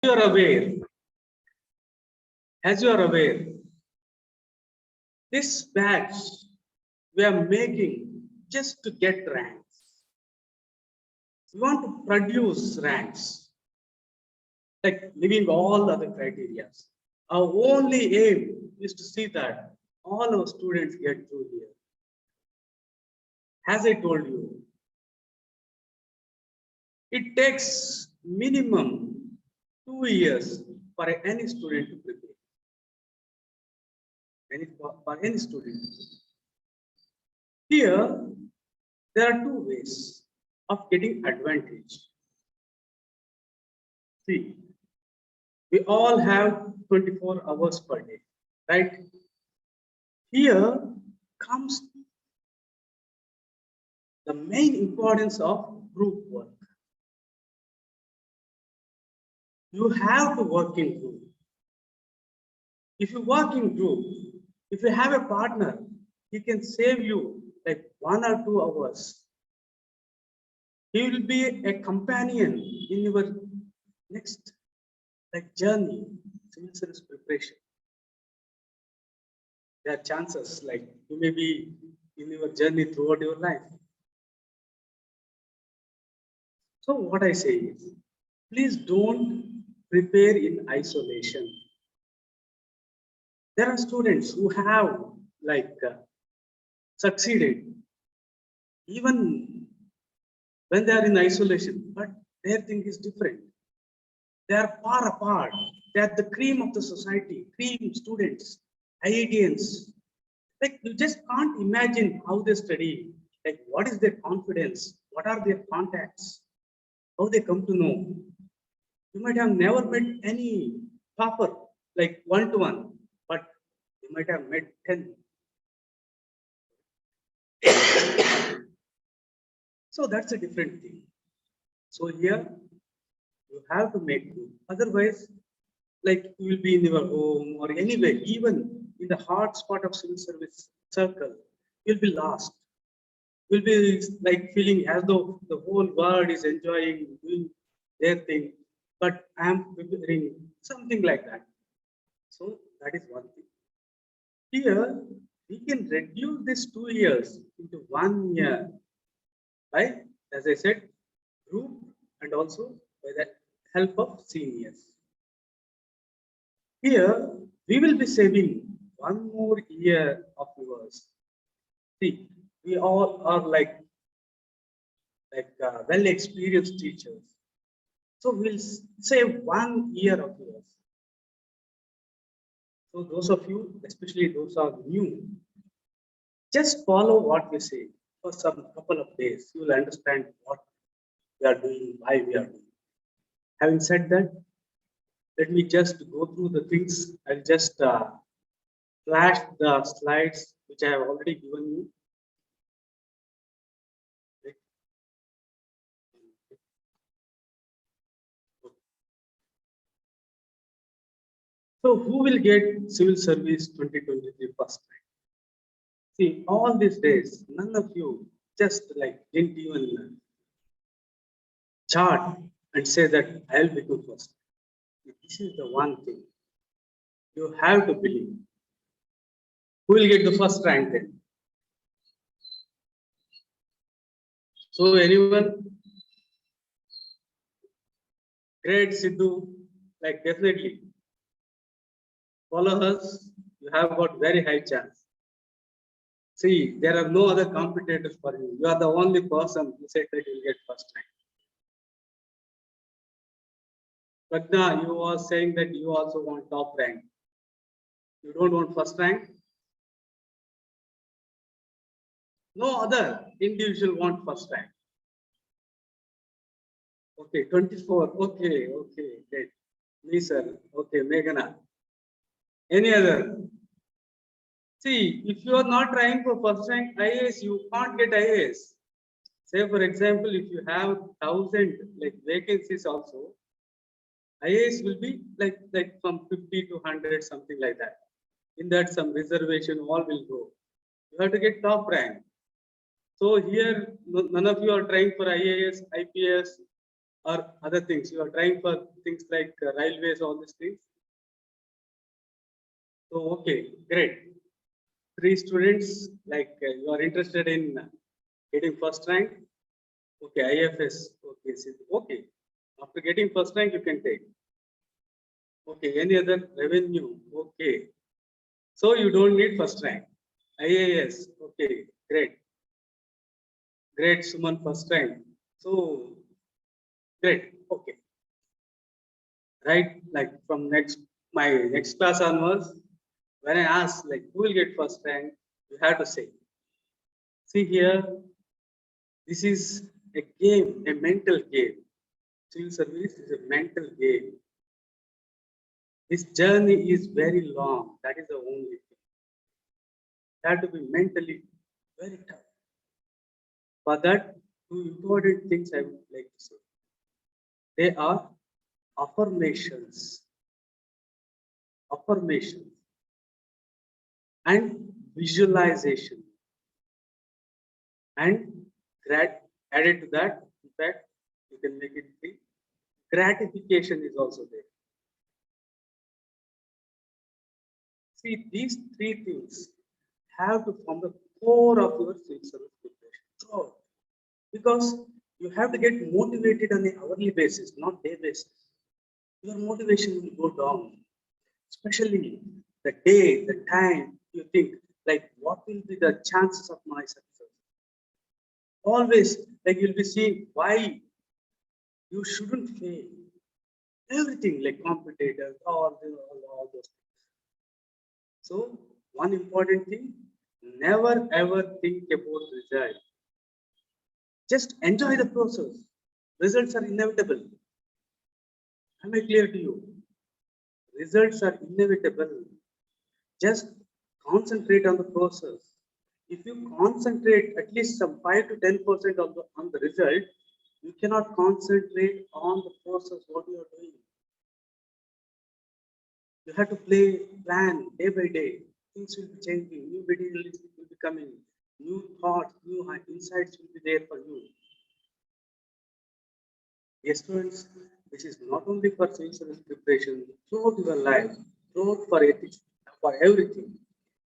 you are aware, as you are aware, this batch we are making just to get ranks. We want to produce ranks, like leaving all other criteria. Our only aim is to see that all our students get through here. As I told you, it takes minimum 2 years for any student to prepare. For any student. Here, there are two ways of getting advantage. See, we all have 24 hours per day, right? Here comes the main importance of group work. You have to work in group. If you work in group, if you have a partner, he can save you like 1 or 2 hours. He will be a companion in your next journey, civil service preparation. There are chances like you may be in your journey throughout your life. So what I say is, please don't prepare in isolation. There are students who have succeeded even when they are in isolation, but their thing is different. They are far apart. They are the cream of the society, cream students, IITians. Like you just can't imagine how they study. Like what is their confidence? What are their contacts? How they come to know? You might have never met any topper like one-to-one, but you might have met 10. So that's a different thing. So here you have to make do. Otherwise, like you will be in your home or anywhere, even in the hot spot of civil service circle, you'll be lost. You'll be like feeling as though the whole world is enjoying doing their thing, but I'm preparing something like that. So that is one thing. Here we can reduce this 2 years into 1 year by, as I said, group and also by the help of seniors. Here we will be saving 1 more year of yours. See, we all are like well-experienced teachers. So we'll save 1 year of yours. So those of you, especially those who are new, just follow what we say for some couple of days. You will understand what we are doing, why we are doing. Having said that, let me just go through the things. I'll just flash the slides which I have already given you. So who will get civil service 2023 first time? See, all these days, none of you just like didn't even chart and say that I'll become first. This is the one thing you have to believe. Who will get the first rank then? So anyone? Great, Sidhu. Like definitely. Follow us. You have got very high chance. See, there are no other competitors for you. You are the only person who said that you will get first rank. Pragna, you are saying that you also want top rank. You don't want first rank? No other individual want first rank. Okay, 24. Okay, great. Me, sir. Okay, Meghana. Any other? See, if you are not trying for first rank IAS, you can't get IAS. Say, for example, if you have 1,000 like vacancies also, IAS will be like from 50 to 100, something like that. In that, some reservation all will go. You have to get top rank. So here, none of you are trying for IAS, IPS, or other things. You are trying for things like railways, all these things. So, okay, great. 3 students, like you are interested in getting first rank. Okay, IFS. Okay, okay. After getting first rank, you can take. Okay, any other revenue? Okay. So you don't need first rank. IAS. Okay, great. Great, Suman, first rank. So, great. Okay. Right, like from my next class onwards, when I ask like who will get first rank, you have to say, see here, this is a game, a mental game. Civil service is a mental game. This journey is very long. That is the only thing. You have to be mentally very tough. For that, two important things I would like to say. They are affirmations. Affirmations and visualization. And added to that, in fact, you can make it free. Gratification is also there. See, these 3 things have to form the core of your civil service preparation. So, because you have to get motivated on an hourly basis, not day basis. Your motivation will go down, especially the day, the time you think, like, what will be the chances of my success? Always, like, you'll be seeing why you shouldn't fail. Everything like competitors, all those things. So, one important thing, never ever think about result. Just enjoy the process. Results are inevitable. Am I clear to you? Results are inevitable. Just concentrate on the process. If you concentrate at least some 5 to 10% on the result, you cannot concentrate on the process, what you are doing. You have to plan day by day. Things will be changing, new videos will be coming, new thoughts, new insights will be there for you. Yes, students, this is not only for civil service preparation, throughout your life, throughout for ethics, for everything.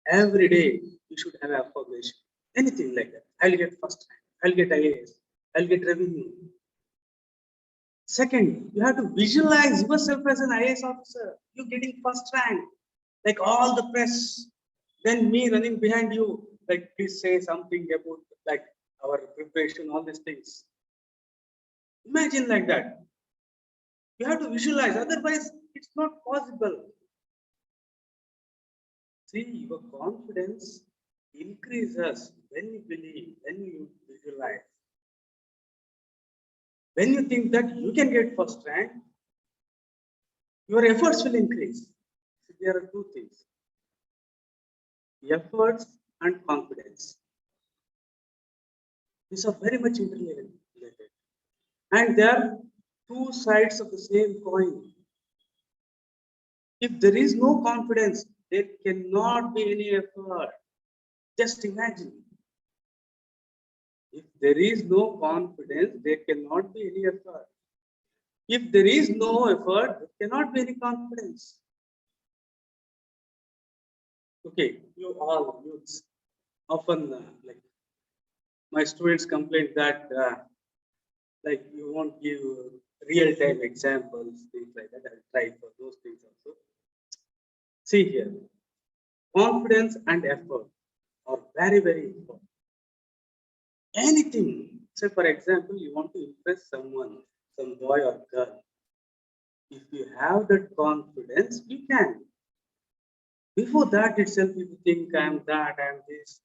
Every day you should have affirmation. Anything like that. I'll get first rank, I'll get IAS, I'll get revenue. Second, you have to visualize yourself as an IAS officer. You're getting first rank, like all the press. Then me running behind you, like please say something about like our preparation, all these things. Imagine like that. You have to visualize, otherwise it's not possible. See, your confidence increases when you believe, when you visualize. When you think that you can get first rank, your efforts will increase. So there are 2 things, efforts and confidence. These are very much interrelated. And they are 2 sides of the same coin. If there is no confidence, there cannot be any effort. Just imagine. If there is no confidence, there cannot be any effort. If there is no effort, there cannot be any confidence. Okay, you all youths often like my students complain that like you won't give real-time examples, things like that. I'll try for those things also. See here, confidence and effort are very, very important. Anything, say for example, you want to impress someone, some boy or girl. If you have that confidence, you can. Before that itself, if you think I'm that, I'm this,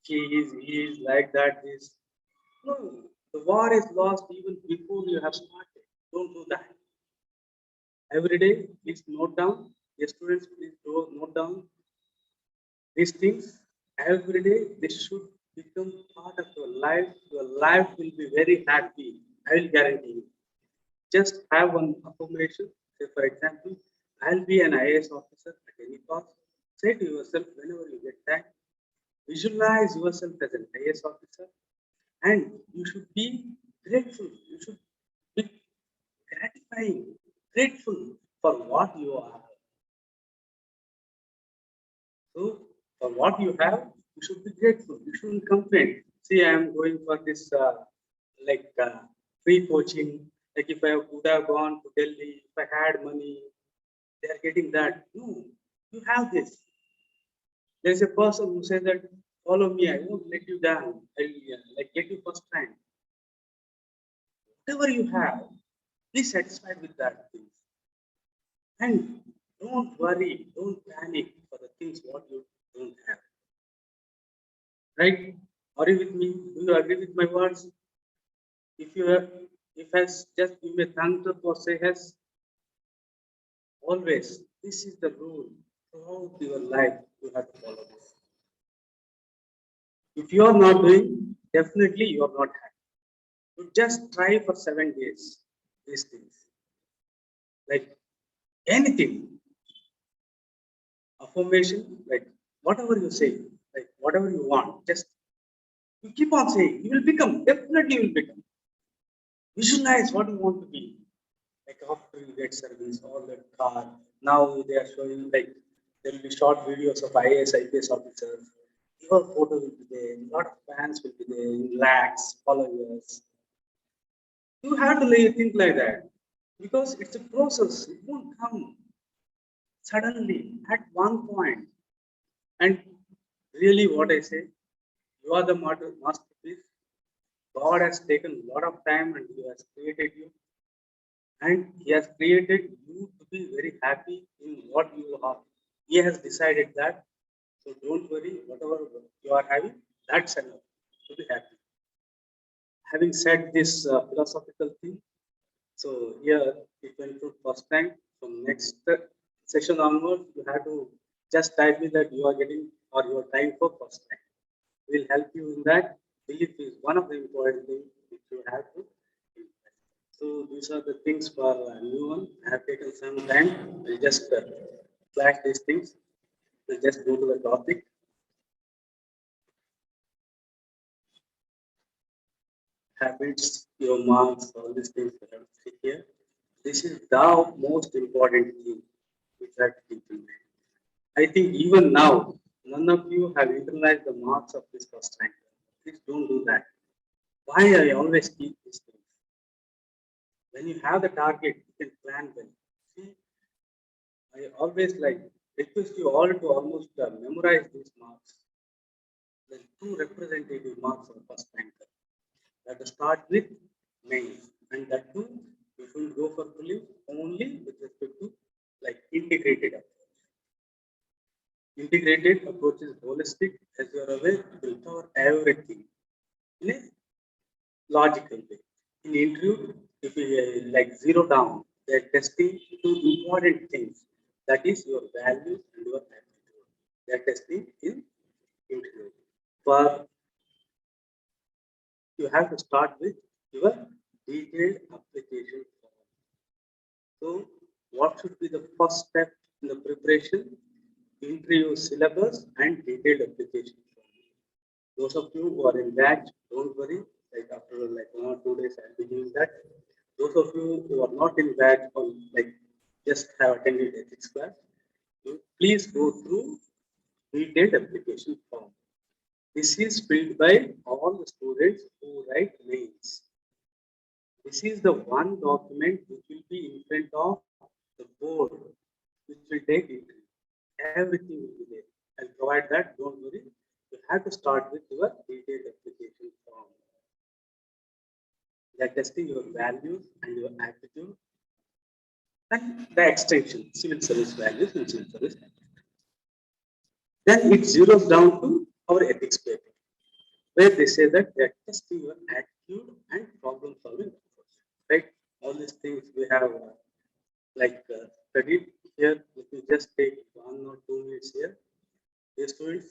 he is like that, this. No, the war is lost even before you have started. Don't do that. Every day, please note down. Yes, students, please note down these things. Every day, this should become part of your life. Your life will be very happy. I will guarantee you. Just have one affirmation. Say, for example, I'll be an IAS officer at any cost. Say to yourself whenever you get time, visualize yourself as an IAS officer, and you should be grateful. You should be gratifying, grateful for what you are. So, for what you have, you should be grateful. You shouldn't complain. See, I am going for this like free coaching. Like if I would have gone to Delhi, if I had money, they are getting that. No, you have this. There's a person who says that follow me, I won't let you down. I'll like get you first rank. Whatever you have, be satisfied with that thing. And don't worry, don't panic for the things what you don't have. Right? Are you with me? Do you agree with my words? If you have, if has just give me a thumbs up or say yes, always. This is the rule throughout your life. You have to follow this. If you are not doing, definitely you are not happy. You just try for 7 days these things. Like anything, affirmation, like whatever you say, like whatever you want, just you keep on saying, you will become, definitely you will become. Visualize what you want to be. Like after you get service, all that car. Now they are showing like there will be short videos of IAS, IPS officers. Your photo will be there, a lot of fans will be there, in lakhs, followers. You have to think like that because it's a process. It won't come suddenly at one point. And really, what I say, you are the masterpiece. God has taken a lot of time and He has created you. And He has created you to be very happy in what you are. He has decided that. So don't worry, whatever you are having, that's enough to be happy. Having said this philosophical thing, so here it went through first time. From next session onwards, you have to just type me that you are getting or you are trying for first time. We'll help you in that. Belief is one of the important things which you have to do. So these are the things for a new one. I have taken some time. We'll just flash these things. We'll just go to the topic. Habits, your marks, all these things we have to see here. This is the most important thing which I have to keep in mind. I think even now, none of you have internalized the marks of this first rank. Please don't do that. Why I always keep these things? When you have the target, you can plan well. See, I always like request you all to almost memorize these marks. The two representative marks of first ranker. That start with main, and that too you should go for prelims only with respect to like integrated approach. Integrated approach is holistic, as you are aware, it will cover everything in a logical way. In interview, if you like zero down, they're testing two important things. That is your values and your attitude. They're testing in interview. For you have to start with your detailed application form. So, what should be the first step in the preparation? Interview syllabus and detailed application form. Those of you who are in batch, don't worry. Like after like 1 or 2 days, I'll be doing that. Those of you who are not in batch or like just have attended ethics class, you please go through detailed application form. This is filled by all the students who write mains. This is the one document which will be in front of the board, which will take it. Everything will be there. I'll provide that, don't worry. You have to start with your detailed application form. They are testing your values and your aptitude and the extension, civil service values and civil service aptitude. Then it zeroes down to our ethics paper, where they say that they are testing your attitude and problem solving approach. Right? All these things we have studied here. Let me just take 1 or 2 minutes here. Dear students,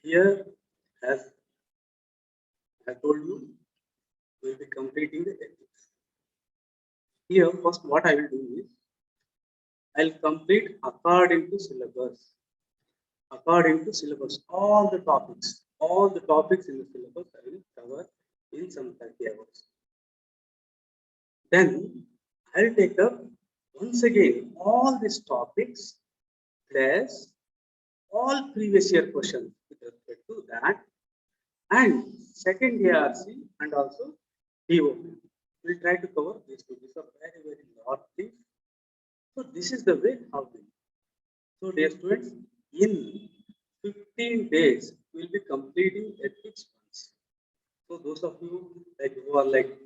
here as I told you, we will be completing the ethics. Here, first what I will do is, I'll complete according to syllabus. According to syllabus, all the topics in the syllabus I will cover in some 30 hours. Then I'll take up once again all these topics plus all previous year questions with respect to that, and second ARC and also DOP. We'll try to cover these two. These are very, very lot things. So this is the way how we. So dear students, in 15 days, we'll be completing ethics once. So those of you like who are like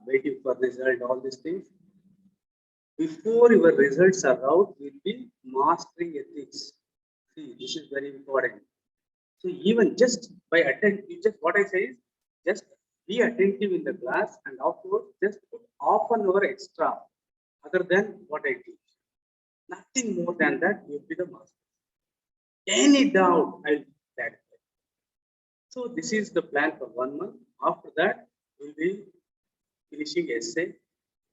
waiting for result, all these things, before your results are out, we'll be mastering ethics. See, this is very important. So even just by attend, you just what I say is just be attentive in the class, and afterwards just put half an hour extra other than what I teach. Nothing more than that will be the master. Any doubt, I'll clarify. So this is the plan for 1 month. After that, we'll be finishing essay,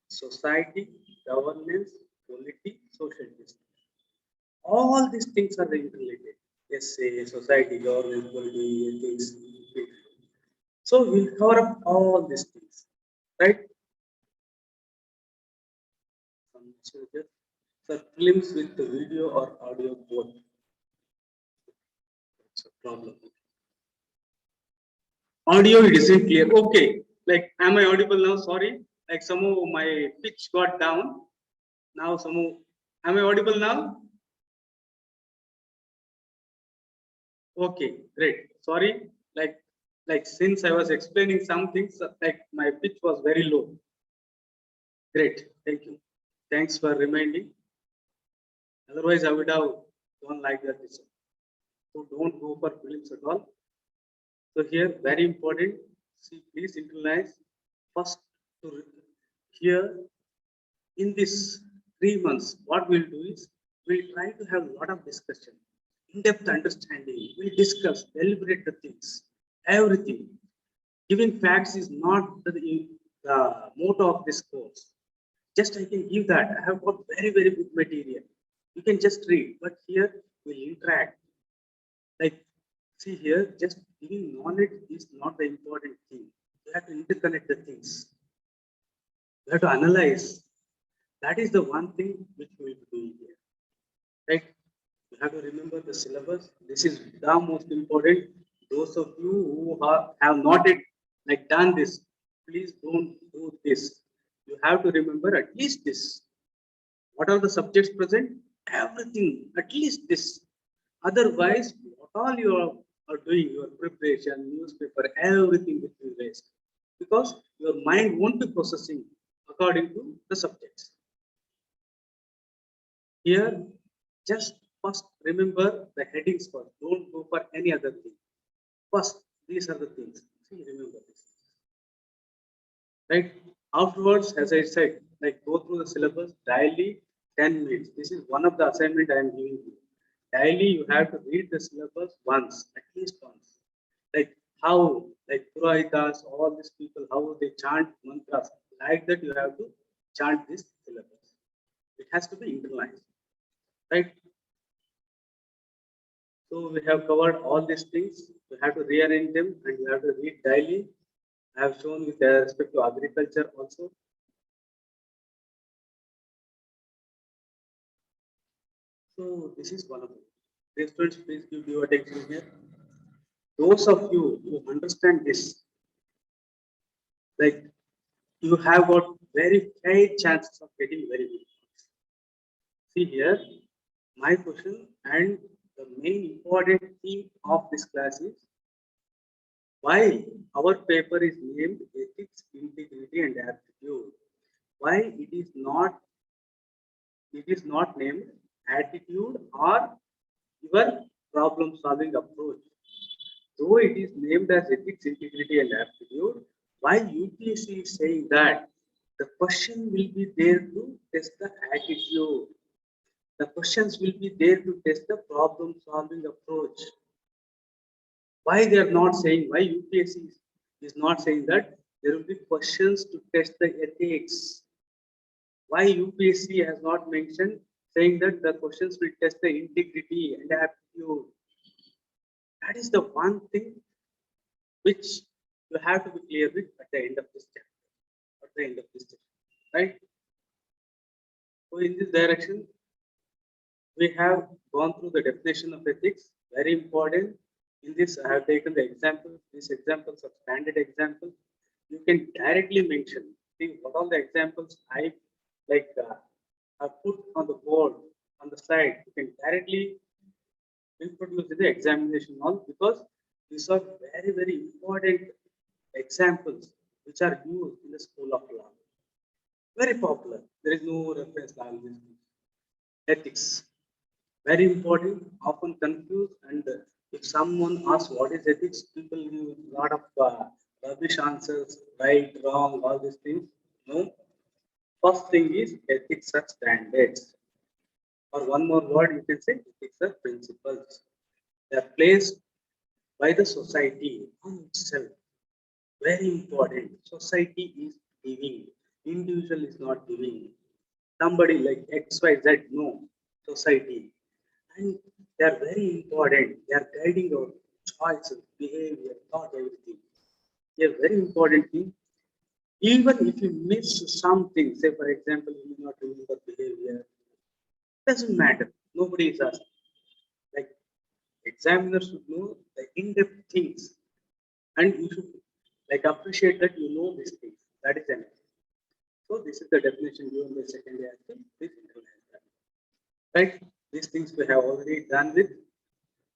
society, governance, polity, social justice. All these things are interrelated. Essay, society, governance, polity, ethics. So we'll cover up all these things, right? So films with the video or audio both. That's a problem. Audio, it isn't clear. Okay, like am I audible now? Sorry, like somehow my pitch got down. Now somehow, am I audible now? Okay, great. Sorry, like since I was explaining some things, like my pitch was very low. Great, thank you. Thanks for reminding. Otherwise, I would have gone like that. So don't go for films at all. So here, very important. See, please internalize first to here in this 3 months. What we'll do is we'll try to have a lot of discussion, in-depth understanding. We'll discuss, deliberate the things, everything. Giving facts is not the motto of this course. Just I can give that. I have got very, very good material. You can just read, but here we'll interact. Like, see here, just giving knowledge is not the important thing. You have to interconnect the things. You have to analyze. That is the one thing which we will be doing here. Right? You have to remember the syllabus. This is the most important. Those of you who have not yet like done this, please don't do this. You have to remember at least this. What are the subjects present? Everything, at least this. Otherwise, what all you are doing, your preparation, newspaper, everything will be waste. Because your mind won't be processing according to the subjects. Here, just first remember the headings first. Don't go for any other thing. First, these are the things. See, remember this. Right? Afterwards, as I said, like go through the syllabus daily 10 minutes. This is one of the assignment I am giving you. Daily, you have to read the syllabus once, at least once. Like how, like Purahitas, all these people, how they chant mantras. Like that, you have to chant this syllabus. It has to be internalized. Right? So we have covered all these things. You have to rearrange them and you have to read daily. I have shown with respect to agriculture also. So this is one of them. Dear students, please give your attention here. Those of you who understand this, like you have got very high chances of getting very good marks. See here, my question and the main important theme of this class is why our paper is named Ethics, Integrity and Aptitude. Why it is not named Attitude or your problem solving approach. Though it is named as Ethics, Integrity and Aptitude, why UPSC is saying that the question will be there to test the attitude. The questions will be there to test the problem solving approach. Why they are not saying, why UPSC is not saying that there will be questions to test the ethics? Why UPSC has not mentioned saying that the questions will test the integrity and aptitude? That is the one thing which you have to be clear with at the end of this chapter, at the end of this chapter, right? So in this direction, we have gone through the definition of ethics, very important. In this, I have taken the examples. These examples are standard examples. You can directly mention. See what all the examples I like have put on the board on the slide. You can directly introduce in the examination hall because these are very important examples which are used in the school of law. Very popular. There is no reference language. Ethics. Very important, often confused, and if someone asks what is ethics, people use a lot of rubbish answers, right, wrong, all these things. No. First thing is ethics are standards. Or one more word, you can say ethics are principles. They are placed by the society on itself. Very important. Society is giving. Individual is not giving. Somebody like XYZ, no. Society. And they are very important. They are guiding our choices, behavior, thought, everything. They are very important thing. Even if you miss something, say for example, you may not remember behavior, doesn't matter. Nobody is asking. Like examiners should know the in-depth things, and you should like appreciate that you know these things. That is enough. So this is the definition given by second action. Please internalize that. Right? These things we have already done with.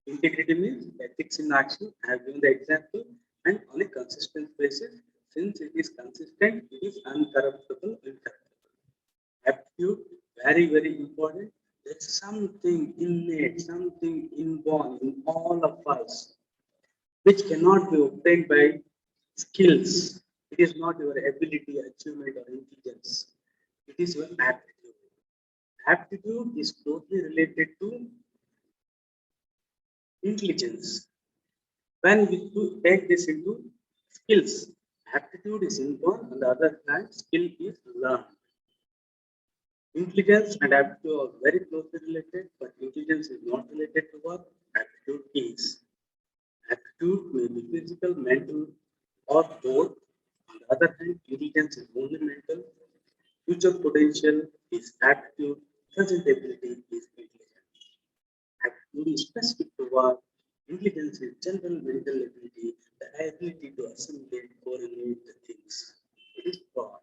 Integrity means ethics in action. I have given the example, and on a consistent basis, since it is consistent, it is uncorruptible, incorruptible. Aptitude, very important. There's something innate, something inborn in all of us, which cannot be obtained by skills. It is not your ability, achievement, or intelligence. It is your aptitude. Aptitude is closely related to intelligence. When we take this into skills, aptitude is inborn, on the other hand, skill is learned. Intelligence and aptitude are very closely related, but intelligence is not related to what aptitude is. Aptitude may be physical, mental, or both. On the other hand, intelligence is only mental. Future potential is aptitude. Present ability is intelligence. Aptitude is specific to work. Intelligence is general mental ability, the ability to assimilate, coordinate the things. It is broad.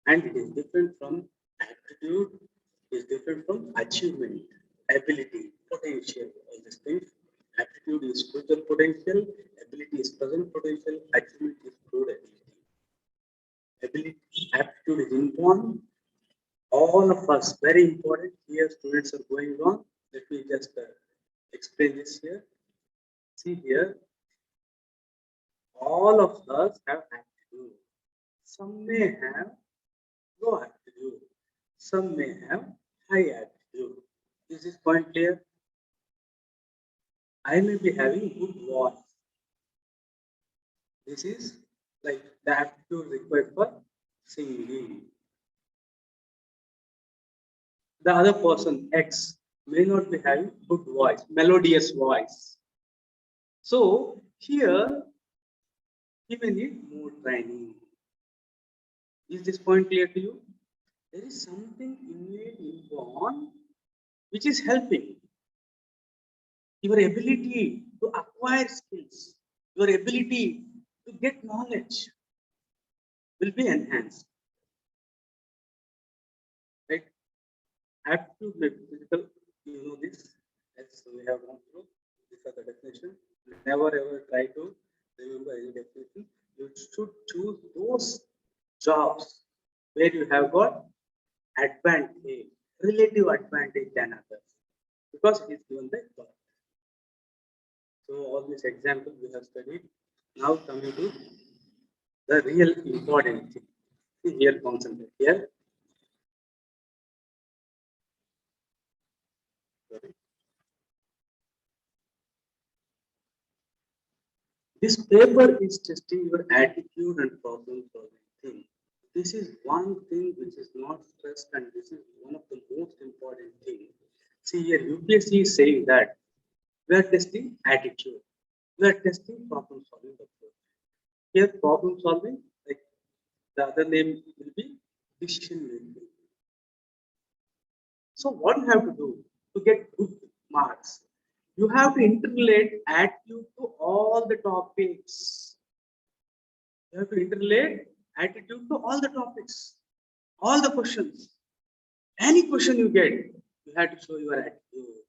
And it is different from aptitude, is different from achievement, ability, potential, all these things. Aptitude is future potential, ability is present potential, achievement is proved ability. Aptitude is inborn. All of us, very important. Here, students are going wrong. Let me just explain this here. See here, all of us have aptitude. Some may have low aptitude. Some may have high aptitude. Is this point clear? I may be having good voice. This is like the aptitude required for singing. The other person, X, may not be having good voice, melodious voice. So here, he may need more training. Is this point clear to you? There is something innate inborn which is helping. Your ability to acquire skills, your ability to get knowledge will be enhanced. Right? Aptitude may be physical, you know this, as we have gone through. These are the definition. Never ever try to remember any definition. You should choose those jobs where you have got advantage, relative advantage than others, because it is given by God. So all these examples we have studied. Now coming to the real important thing. Here concentrate. Here. Sorry. This paper is testing your attitude and problem solving thing. This is one thing which is not stressed, and this is one of the most important things. See here, UPSC is saying that we are testing attitude. We are testing problem solving approach. Here, problem solving, like the other name will be decision making. So what you have to do to get good marks? You have to interrelate attitude to all the topics. You have to interrelate attitude to all the topics, all the questions. Any question you get, you have to show your attitude.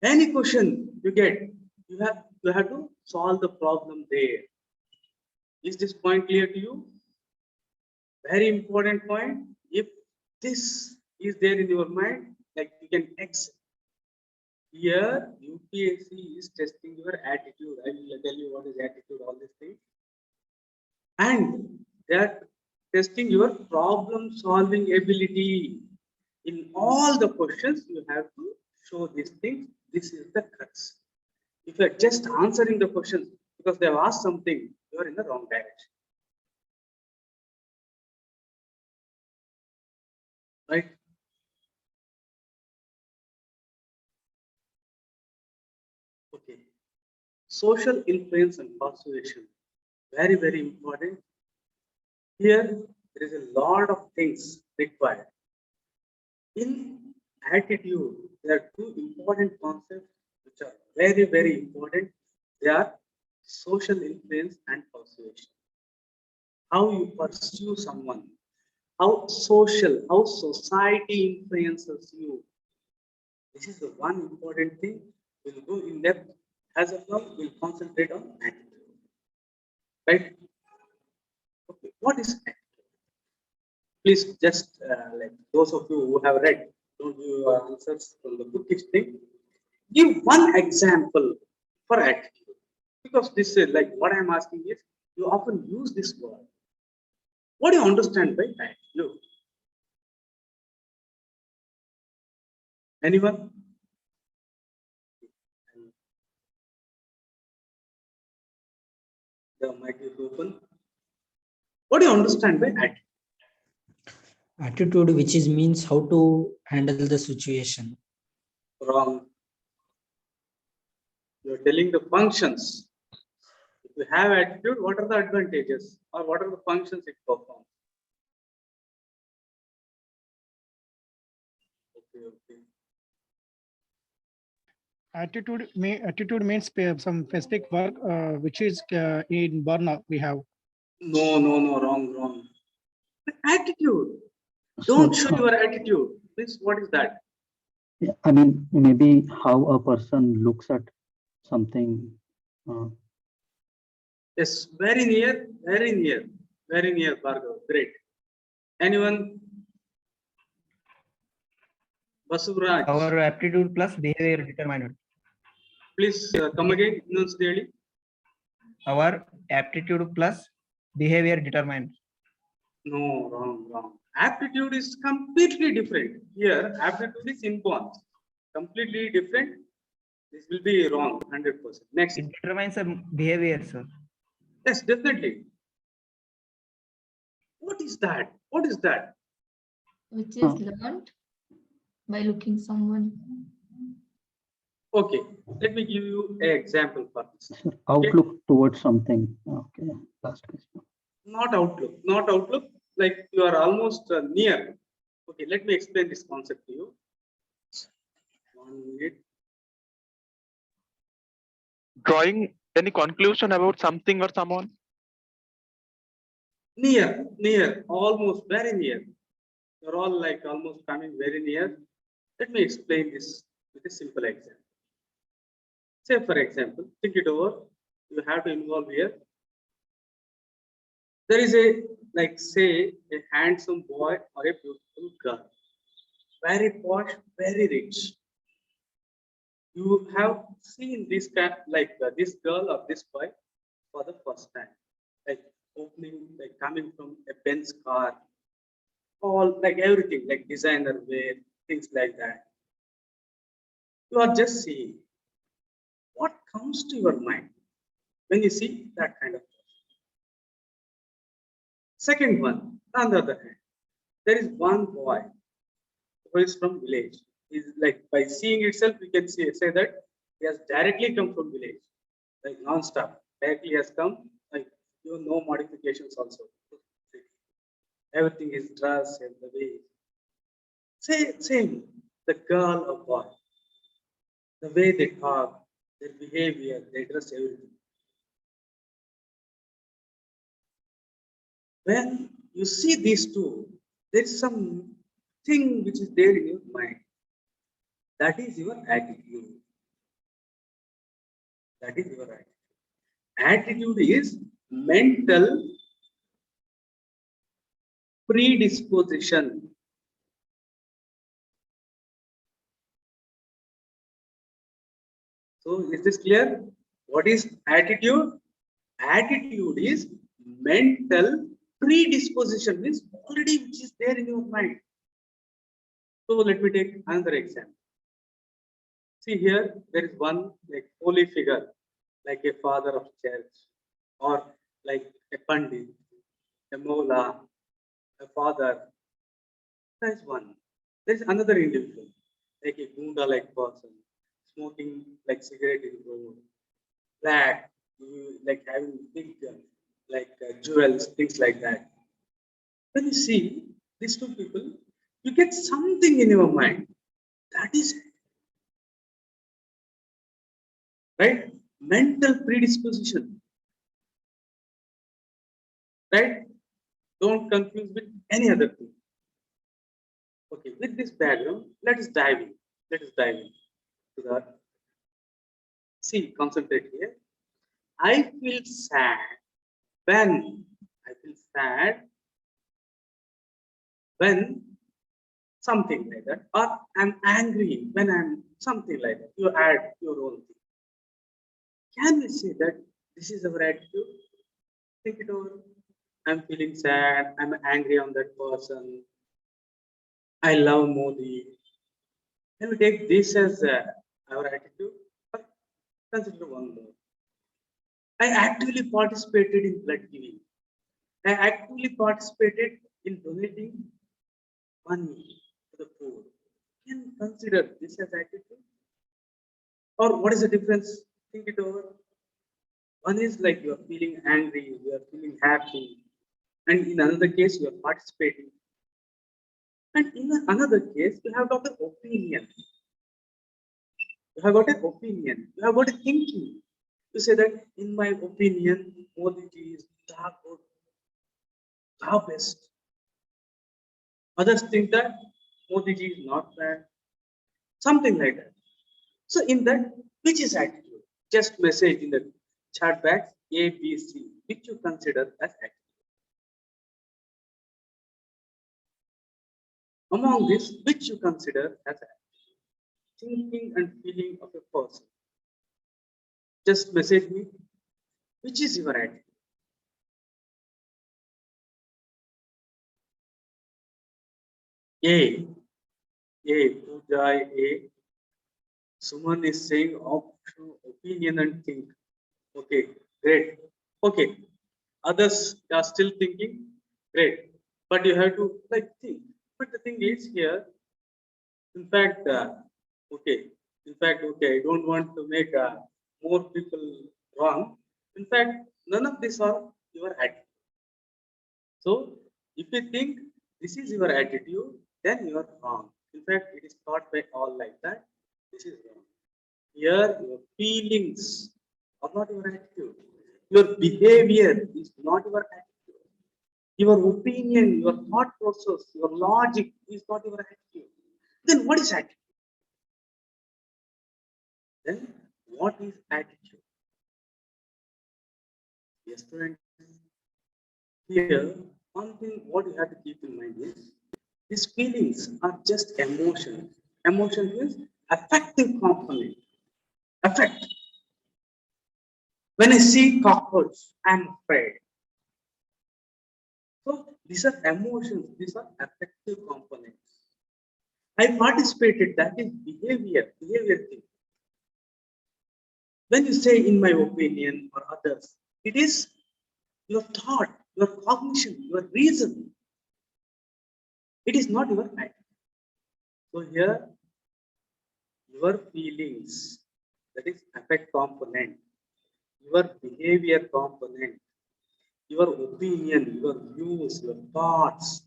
Any question you get, you have to solve the problem there. Is this point clear to you? Very important point. If this is there in your mind, like you can excel. Here, UPSC is testing your attitude. I will tell you what is attitude, all these things. And they are testing your problem solving ability. In all the questions, you have to show these things. This is the crux. If you are just answering the questions because they have asked something, you are in the wrong direction. Right? Okay. Social influence and persuasion. Very, very important. Here, there is a lot of things required. In attitude, there are two important concepts which are very, very important. They are social influence and persuasion. How you pursue someone, how society influences you. This is the one important thing. We'll go in depth. As of now, we'll concentrate on attitude. Right? Okay. What is attitude? Please just like those of you who have read, don't give your answers from the bookish thing. Give one example for attitude. Because this is like what I'm asking is, you often use this word. What do you understand by attitude? Anyone? The mic is open. What do you understand by attitude? Attitude, which is means how to handle the situation. Wrong. You're telling the functions. If you have attitude, what are the advantages or what are the functions it performs? Okay, okay. Attitude means some specific work which is in burnout we have. No, no, no, wrong, wrong. Attitude. Don't show your attitude. Please, what is that? Yeah, I mean, maybe how a person looks at something. Yes, very near, very near, very near, Bhargav. Great. Anyone? Basuvraj, Our aptitude plus behavior determined. please come again. Enunciate. Our aptitude plus behavior determined. No, wrong, wrong. Aptitude is completely different. Here, aptitude is inborn. Completely different. This will be wrong, 100%. Next. It determines a behavior, sir. Yes, definitely. What is that? What is that? Which is learned by looking someone. Okay, let me give you an example for this. Outlook towards something. Okay, last question. Not outlook, not outlook. Like you are almost near. Okay, let me explain this concept to you. 1 minute. Drawing any conclusion about something or someone? Near, near, almost very near. You're all like almost coming very near. Let me explain this with a simple example. Say, for example, think it over. You have to involve here. There is a, like, say, a handsome boy or a beautiful girl. Very posh, very rich. You have seen this kind, like this girl or this boy for the first time. Like opening, like coming from a Benz car, all like everything, like designer wear, things like that. You are just seeing. What comes to your mind when you see that kind of person? Second one, on the other hand, there is one boy who is from village. He's like, by seeing itself, we can say that he has directly come from village, like non-stop. Directly has come, like no modifications also. Everything is dress and the way. Same, the girl or boy, the way they talk, their behavior, they dress, everything. When you see these two, there is some thing which is there in your mind. That is your attitude. That is your attitude. Attitude is mental predisposition. So is this clear? What is attitude? Attitude is mental predisposition, means already which is there in your mind. So let me take another example. See here, there is one like holy figure, like a father of church, or like a pandit, a mullah, a father. That is one. There is another individual, like a gunda-like person, smoking like cigarette in the road, black, like having big like jewels, things like that. When you see these two people, you get something in your mind. That is right. Mental predisposition. Right? Don't confuse with any other thing. Okay, with this background, let us dive in. Let us dive in to that. See, concentrate here. I feel sad when when something like that, or I'm angry when I'm something like that. You add your own thing. Can we say that this is our attitude? Think it over. I'm feeling sad. I'm angry on that person. I love Modi. Can we take this as our attitude? Or consider one more. I actively participated in blood giving. I actively participated in donating money to the poor. Can we consider this as attitude? Or what is the difference? Think it over. One is like you are feeling angry, you are feeling happy, and in another case, you are participating. And in another case, you have got an opinion. You have got an opinion. You have got a thinking. You say that, in my opinion, Modi ji is the good, the best. Others think that Modi ji is not bad. Something like that. So in that, which is attitude? Just message in the chat box A, B, C, which you consider as attitude. Among this, which you consider as thinking and feeling of a person. Just message me, which is your attitude? A, Pooja, A. Suman is saying opinion and think. Okay, great. Okay, others are still thinking. Great, but you have to like think. But the thing is here, in fact, okay, okay, I don't want to make more people wrong. In fact, none of these are your attitude. So, if you think this is your attitude, then you are wrong. In fact, it is taught by all like that. This is wrong. Here, your feelings are not your attitude. Your behavior is not your attitude. Your opinion, your thought process, your logic is not your attitude. Then what is attitude? Then what is attitude? Yes, students. Here, one thing what you have to keep in mind is these feelings are just emotions. Emotion is affecting component. Affect. When I see cockroach, I'm afraid. So these are emotions, these are affective components. I participated, that is behavior thing. When you say in my opinion or others, it is your thought, your cognition, your reason. It is not your attitude. So here, your feelings, that is affect component, your behavior component, your opinion, your views, your thoughts,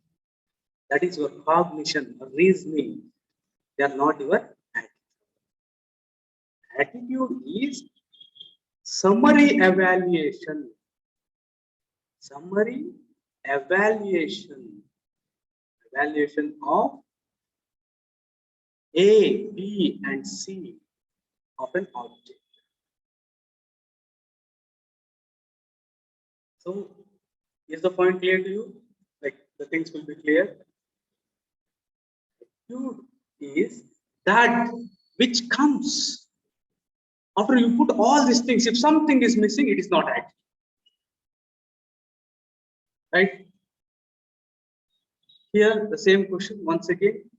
That is your cognition, reasoning. They are not your attitude. Attitude is summary evaluation. Summary evaluation. Evaluation of A, B, and C of an object. So, is the point clear to you? Like the things will be clear. Attitude is that which comes after you put all these things. If something is missing, it is not attitude. Right? Here, the same question once again.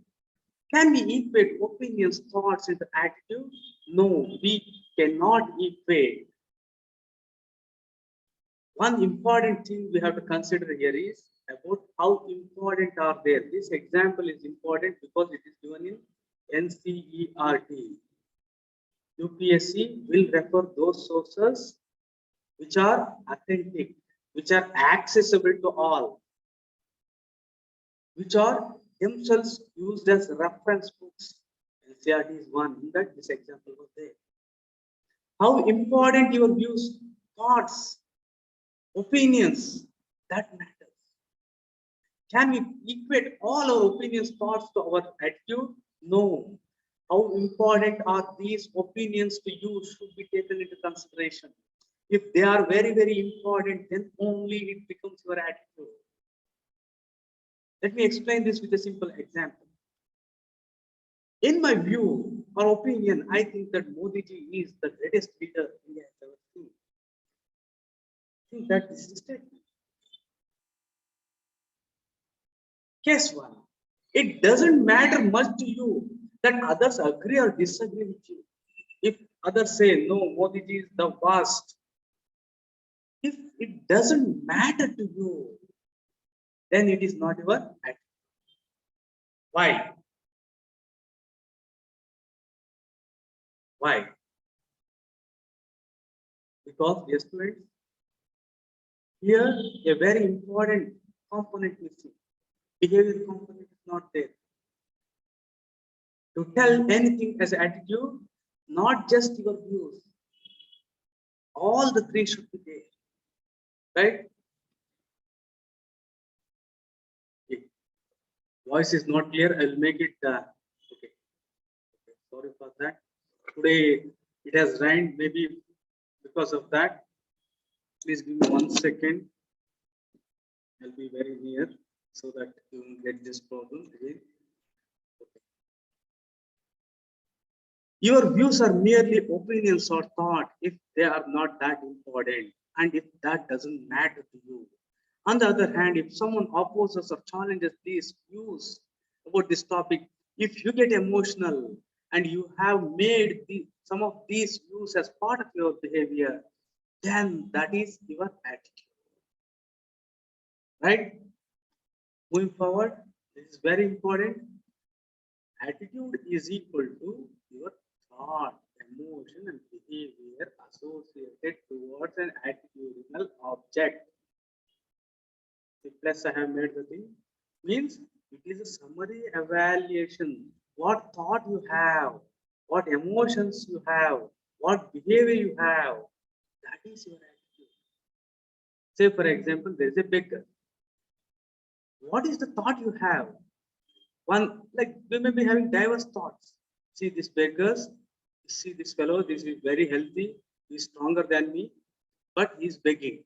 Can we equate opinions, thoughts with attitude? No, we cannot equate. One important thing we have to consider here is about how important are they. This example is important because it is given in NCERT. UPSC will refer those sources which are authentic, which are accessible to all, which are themselves used as reference books. NCERT is one, in that this example was there. How important your views, thoughts, opinions, that matters. Can we equate all our opinions, thoughts to our attitude? No. How important are these opinions to you should be taken into consideration. If they are very, very important, then only it becomes your attitude. Let me explain this with a simple example. In my view or opinion, I think that Modi ji is the greatest leader India has ever seen. I think that this is a statement. Case one, it doesn't matter much to you that others agree or disagree with you. If others say, no, Modi ji is the worst, if it doesn't matter to you, then it is not your attitude. Why? Why? Because, dear students, here a very important component missing. Behavior component is not there. To tell anything as attitude, not just your views, all the three should be there, right? Okay. Voice is not clear. I'll make it. Okay. Sorry for that. Today it has rained. Maybe because of that. Please give me 1 second. I'll be very near so that you won't get this problem again. Okay. Your views are merely opinions or thought if they are not that important and if that doesn't matter to you. On the other hand, if someone opposes or challenges these views about this topic, if you get emotional and you have made some of these views as part of your behavior, then that is your attitude. Right? Moving forward, this is very important. Attitude is equal to your thought, emotion, and behavior associated towards an attitudinal object. The plus I have made the thing means it is a summary evaluation. What thought you have, what emotions you have, what behavior you have, that is your attitude. Say, for example, there is a beggar. What is the thought you have? One, like we may be having diverse thoughts. See these beggars, see this fellow, this is very healthy, he's stronger than me, but he's begging.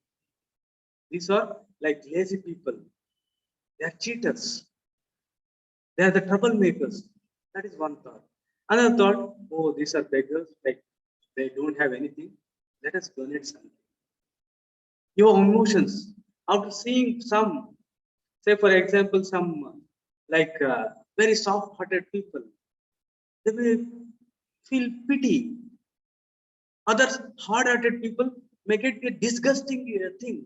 These are like lazy people. They are cheaters. They are the troublemakers. That is one thought. Another thought, oh, these are beggars, like they don't have anything. Let us donate something. Your emotions, after seeing some, say for example, some like very soft-hearted people, they may feel pity. Others hard-hearted people may get a disgusting thing.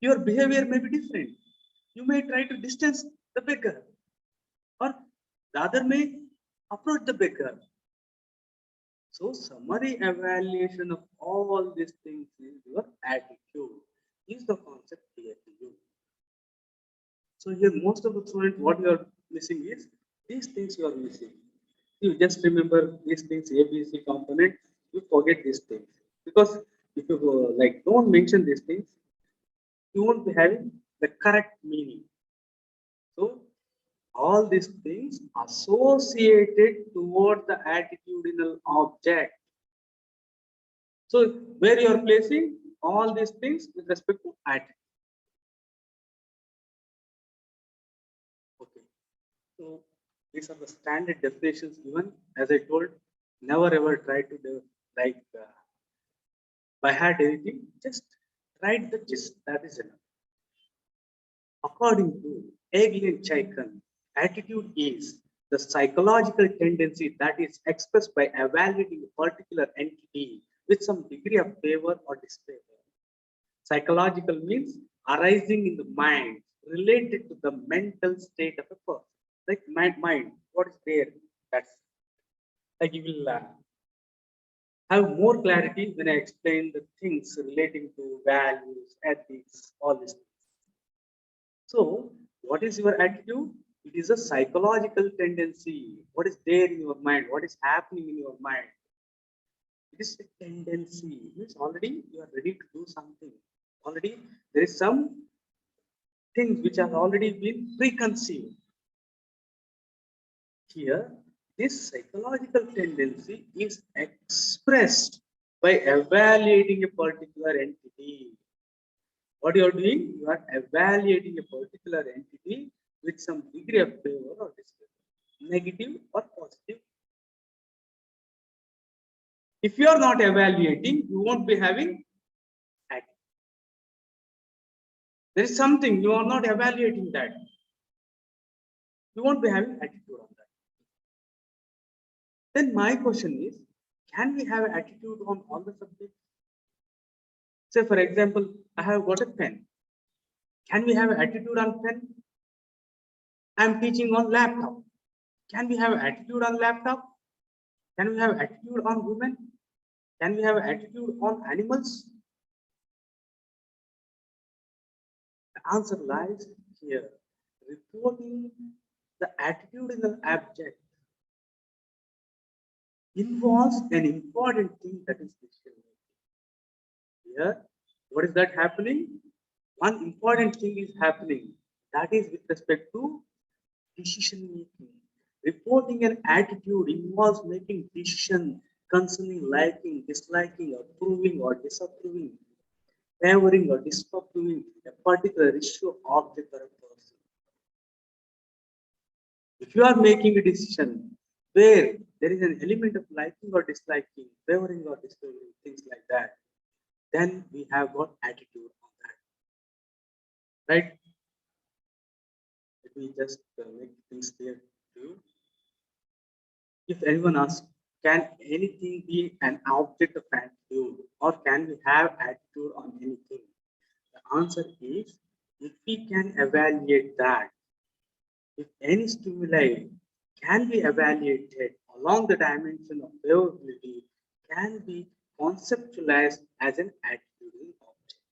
Your behavior may be different. You may try to distance the beggar, or the other may approach the beggar. So summary evaluation of all these things is your attitude. Is the concept clear to you? So here, most of the students, what you are missing is these things you are missing. You just remember these things, ABC component, you forget these things. Because if you like don't mention these things, you won't be having the correct meaning. So all these things associated toward the attitudinal object. So where you are placing all these things with respect to attitude. Okay. So these are the standard definitions given. As I told, never ever try to do like by heart anything. Just write the gist. That is enough. According to Egli and attitude is the psychological tendency that is expressed by evaluating a particular entity with some degree of favor or disfavor. Psychological means arising in the mind related to the mental state of a person. Like mind, what is there? That's like you will have more clarity when I explain the things relating to values, ethics, all these things. So, what is your attitude? It is a psychological tendency. What is there in your mind? What is happening in your mind? It is a tendency. It means already you are ready to do something. Already there is some things which have already been preconceived. Here, this psychological tendency is expressed by evaluating a particular entity. What you are doing? You are evaluating a particular entity with some degree of favor or disfavor, negative or positive. If you are not evaluating, you won't be having attitude. There is something you are not evaluating that. You won't be having attitude on that. Then my question is, can we have attitude on all the subjects? Say for example, I have got a pen. Can we have attitude on pen? I am teaching on laptop. Can we have attitude on laptop? Can we have attitude on women? Can we have attitude on animals? The answer lies here. Reporting the attitudinal object involves an important thing, that is decision making. Here, what is that happening? One important thing is happening. That is with respect to decision making. Reporting an attitude involves making decision concerning liking, disliking, approving or disapproving, favoring or disapproving a particular issue, object, or a person. If you are making a decision where there is an element of liking or disliking, favoring or disfavoring, things like that, then we have got attitude on that. Right? Let me just make things clear to you. If anyone asks, can anything be an object of attitude, or can we have attitude on anything? The answer is, if we can evaluate that, if any stimuli can be evaluated along the dimension of favorability, can be conceptualized as an attitudinal object.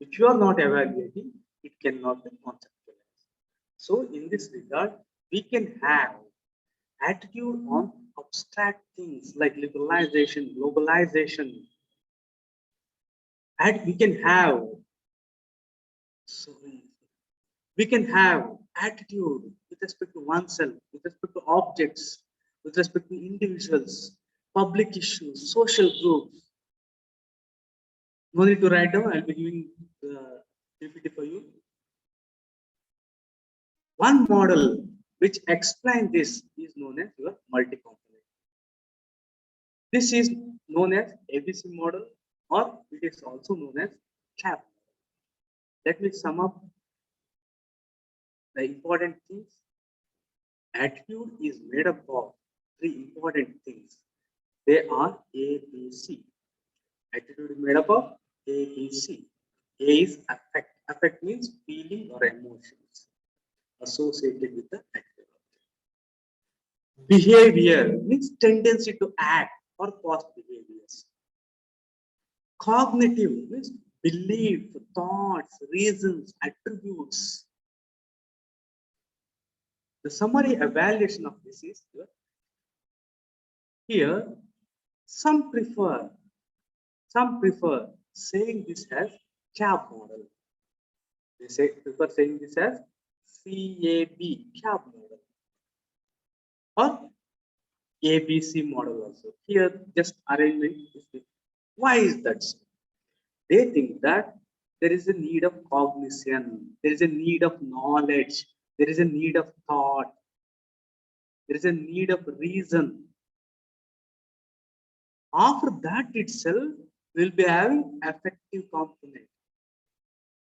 If you are not evaluating, it cannot be conceptualized. So in this regard, we can have attitude on abstract things like liberalization, globalization, and we can have attitude with respect to oneself, with respect to objects, with respect to individuals, public issues, social groups. No need to write down, I'll be giving the PPT for you. One model which explains this is known as your multi-component. This is known as ABC model, or it is also known as CHAP. Let me sum up the important things. Attitude is made up of three important things. They are A, B, C. Attitude is made up of A, B, C. A is affect. Affect means feeling or emotions associated with the attitude. Behavior means tendency to act or past behaviors. Cognitive means belief, thoughts, reasons, attributes. The summary evaluation of this is here. Some prefer saying this as CAB model. They prefer saying this as CAB model or ABC model also. Here, just arrangement is this. Why is that so? They think that there is a need of cognition, there is a need of knowledge, there is a need of thought, there is a need of reason. After that itself, we'll be having affective component.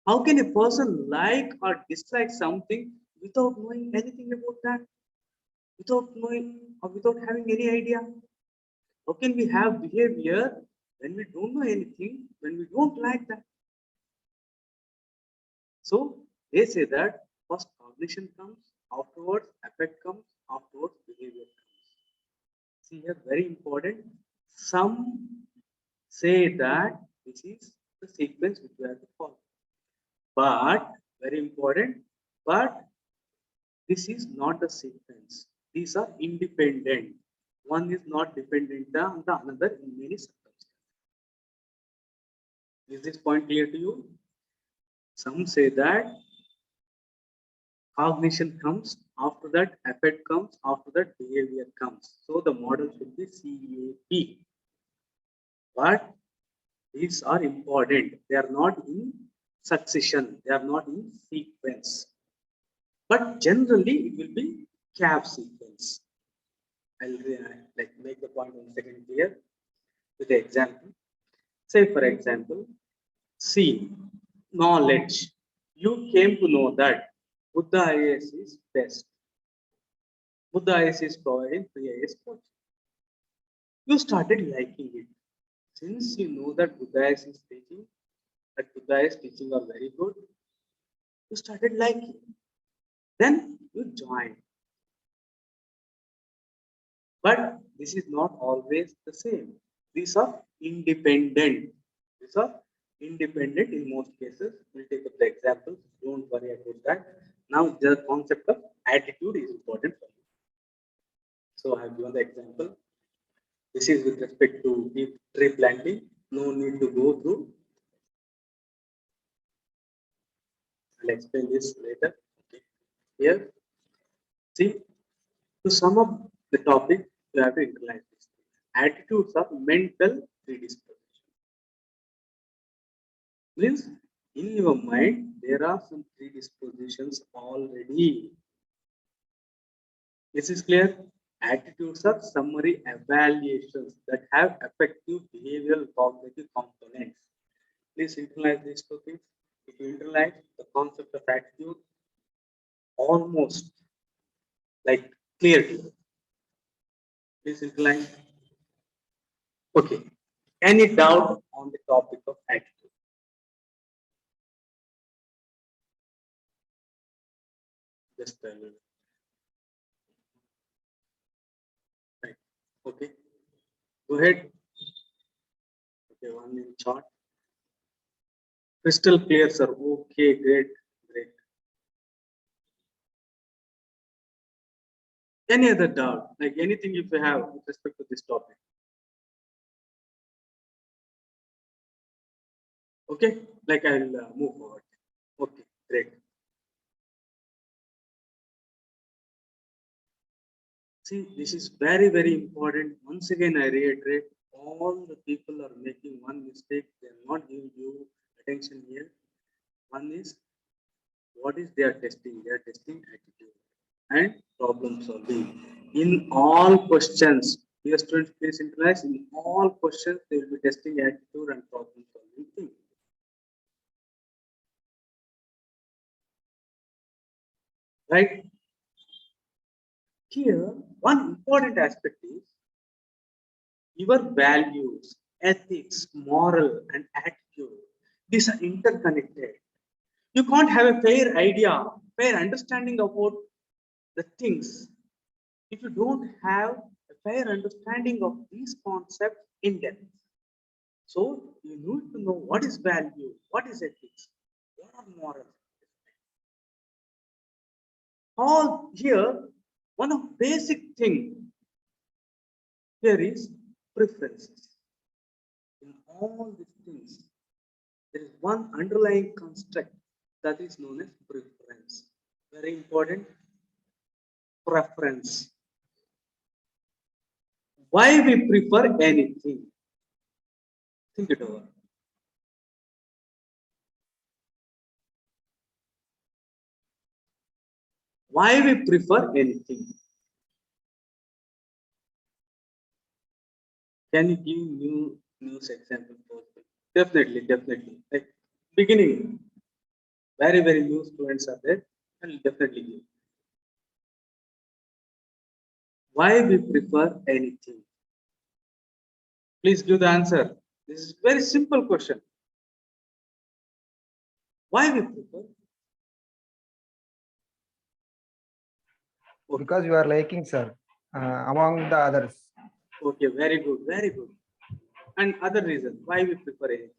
How can a person like or dislike something without knowing anything about that? Without knowing or without having any idea? How can we have behavior when we don't know anything, when we don't like that? So they say that first cognition comes, afterwards affect comes, afterwards behavior comes. See here, very important. Some say that this is the sequence which we have to follow. But very important, but this is not the sequence. These are independent. One is not dependent on the another in many circumstances. Is this point clear to you? Some say that cognition comes, after that affect comes, after that behavior comes. So the model should be CAB. But these are important. They are not in succession. They are not in sequence. But generally, it will be CAB sequence. I'll like make the point in a second here with the example. Say, for example, C, knowledge. You came to know that Buddha IAS is best. Buddha IAS is providing free IAS coaching. You started liking it. Since you know that Buddha IAS is teaching, that Buddha IAS teaching are very good, you started liking. Then you joined. But this is not always the same. These are independent. These are independent in most cases. We'll take up the examples. Don't worry about that. Now the concept of attitude is important for you. So I have given the example. This is with respect to tree planting. No need to go through. I'll explain this later. Okay. Here, see, to sum up the topic, you have to internalize this. Attitudes are mental predisposition. Means in your mind, there are some predispositions already. This is clear. Attitudes are summary evaluations that have effective behavioral cognitive components. Please internalize these two things. If you internalize the concept of attitude, almost like clear. Please internalize. Okay. Any doubt on the topic of attitude? Just tell me. Right. Okay. Go ahead. Okay, one in chart. Crystal clear, sir. Okay, great, great. Any other doubt? Like anything if you have with respect to this topic? Okay, like I'll move forward. Okay, great. See, this is very, very important. Once again, I reiterate, all the people are making one mistake. They are not giving you attention here. One is, what is they are testing? They are testing attitude and problem solving. In all questions, dear students, please internalize, in all questions, they will be testing attitude and problem solving thing. Right? Here, one important aspect is your values, ethics, moral, and attitude. These are interconnected. You can't have a fair idea, fair understanding about the things if you don't have a fair understanding of these concepts in depth. So you need to know what is value, what is ethics, what are morals. All here, one of basic thing here is preferences. In all these things, there is one underlying construct that is known as preference. Very important. Preference. Why we prefer anything? Think it over. Why we prefer anything? Can you give news example? Definitely, definitely. Like beginning, very new students are there. I'll definitely give. Why we prefer anything? Please give the answer. This is very simple question. Why we prefer? Okay. Because you are liking, sir, among the others. Okay, very good, very good. And other reason why we prefer anything?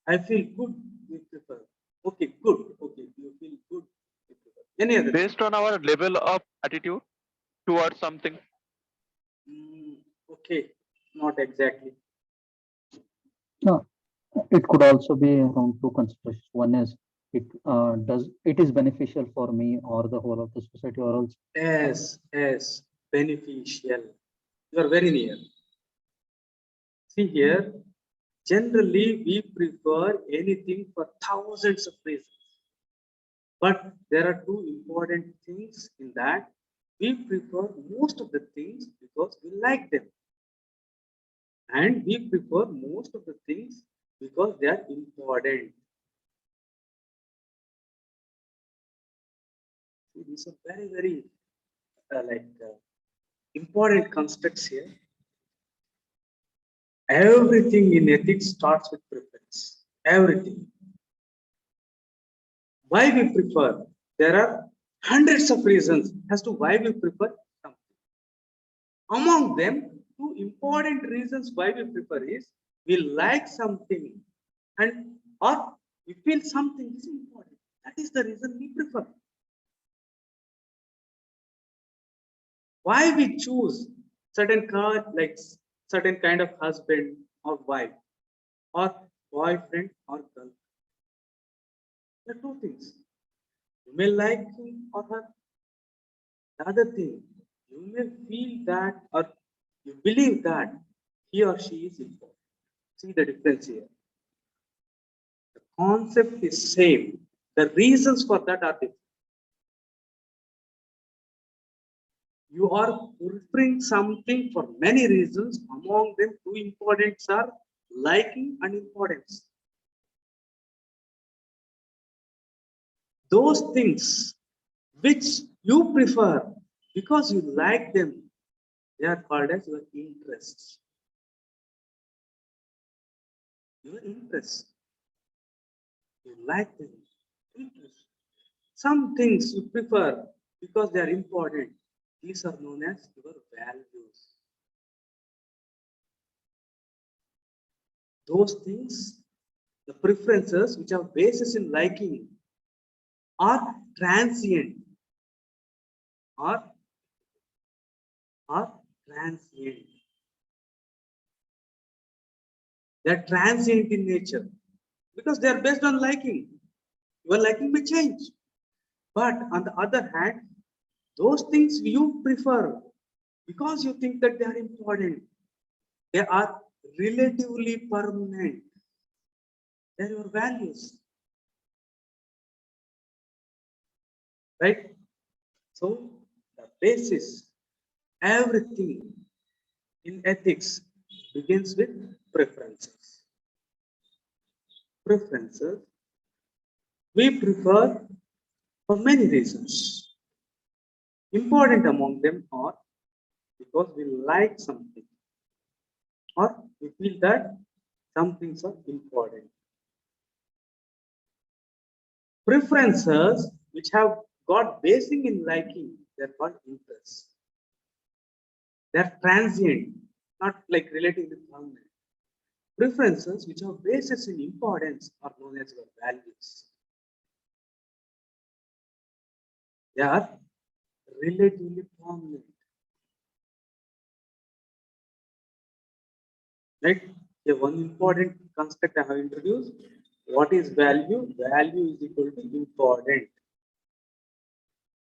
I feel good, we prefer. Okay, good. Okay, you feel good, we prefer. Any other? Based on our level of attitude towards something. Okay, not exactly. No, it could also be around two considerations. One is it is beneficial for me or the whole of the society, or else Yes, beneficial. You are very near. See here, generally we prefer anything for thousands of reasons. But there are two important things in that. We prefer most of the things because we like them. And we prefer most of the things because they are important. See, these are very important constructs here. Everything in ethics starts with preference. Everything. Why we prefer? There are hundreds of reasons as to why we prefer something. Among them, two important reasons why we prefer is we like something and or we feel something is important. That is the reason we prefer. Why we choose certain certain kind of husband or wife or boyfriend or girlfriend. There are two things. You may like him or her. The other thing, you may feel that or you believe that he or she is important. See the difference here. The concept is same. The reasons for that are different. You are preferring something for many reasons. Among them, two importance are liking and importance. Those things which you prefer because you like them, they are called as your interests. Your interests. You like them. Interest. Some things you prefer because they are important. These are known as your values. Those things, the preferences which have basis in liking, are transient. Are transient. They are transient in nature because they are based on liking. Your liking may change. But on the other hand, those things you prefer because you think that they are important, they are relatively permanent. They are your values. Right? So the basis, everything in ethics begins with preferences. Preferences we prefer for many reasons. Important among them are because we like something or we feel that some things are important. Preferences which have got basing in liking, they're called interests. They're transient, not like relatively permanent. Preferences which are basis in importance are known as your values. They are relatively prominent. Right? Here, one important construct I have introduced. What is value? Value is equal to important.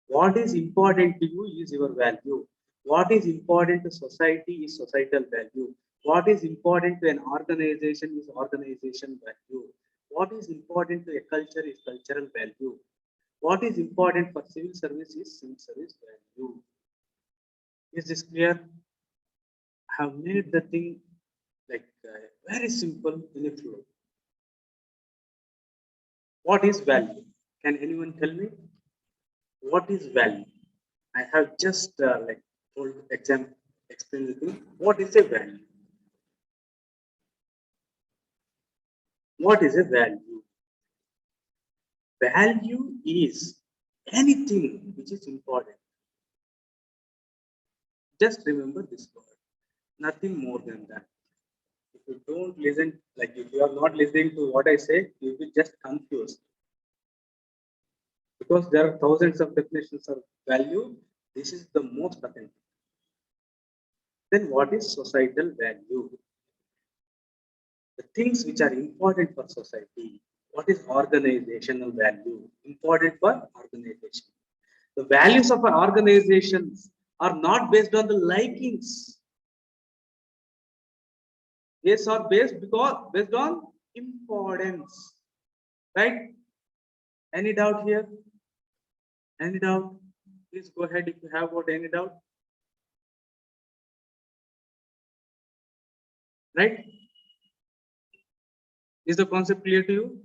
What is important to you is your value. What is important to society is societal value. What is important to an organization is organization value. What is important to a culture is cultural value. What is important for civil service is civil service value. Is this clear? I have made the thing like very simple in a flow. What is value? Can anyone tell me? What is value? I have just like told example, explain the thing. What is a value? What is a value? Value is anything which is important. Just remember this word. Nothing more than that. If you don't listen, like if you are not listening to what I say, you will be just confused. Because there are thousands of definitions of value, this is the most authentic. Then what is societal value? The things which are important for society. What is organizational value? Important for organization. The values of our organizations are not based on the likings. Yes, are based on importance. Right? Any doubt here? Any doubt? Please go ahead if you have got any doubt. Right? Is the concept clear to you?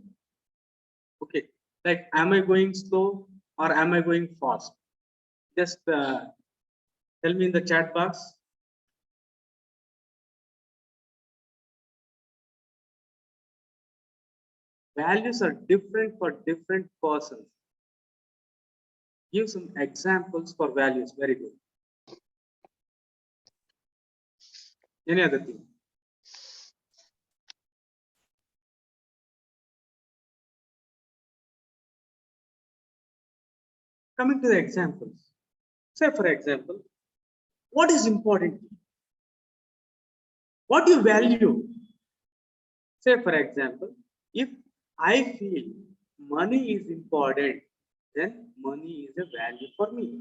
Okay. Like, am I going slow or am I going fast? Just tell me in the chat box. Values are different for different persons. Give some examples for values. Very good. Any other thing? Coming to the examples. Say, for example, what is important? What do you value? Say, for example, if I feel money is important, then money is a value for me.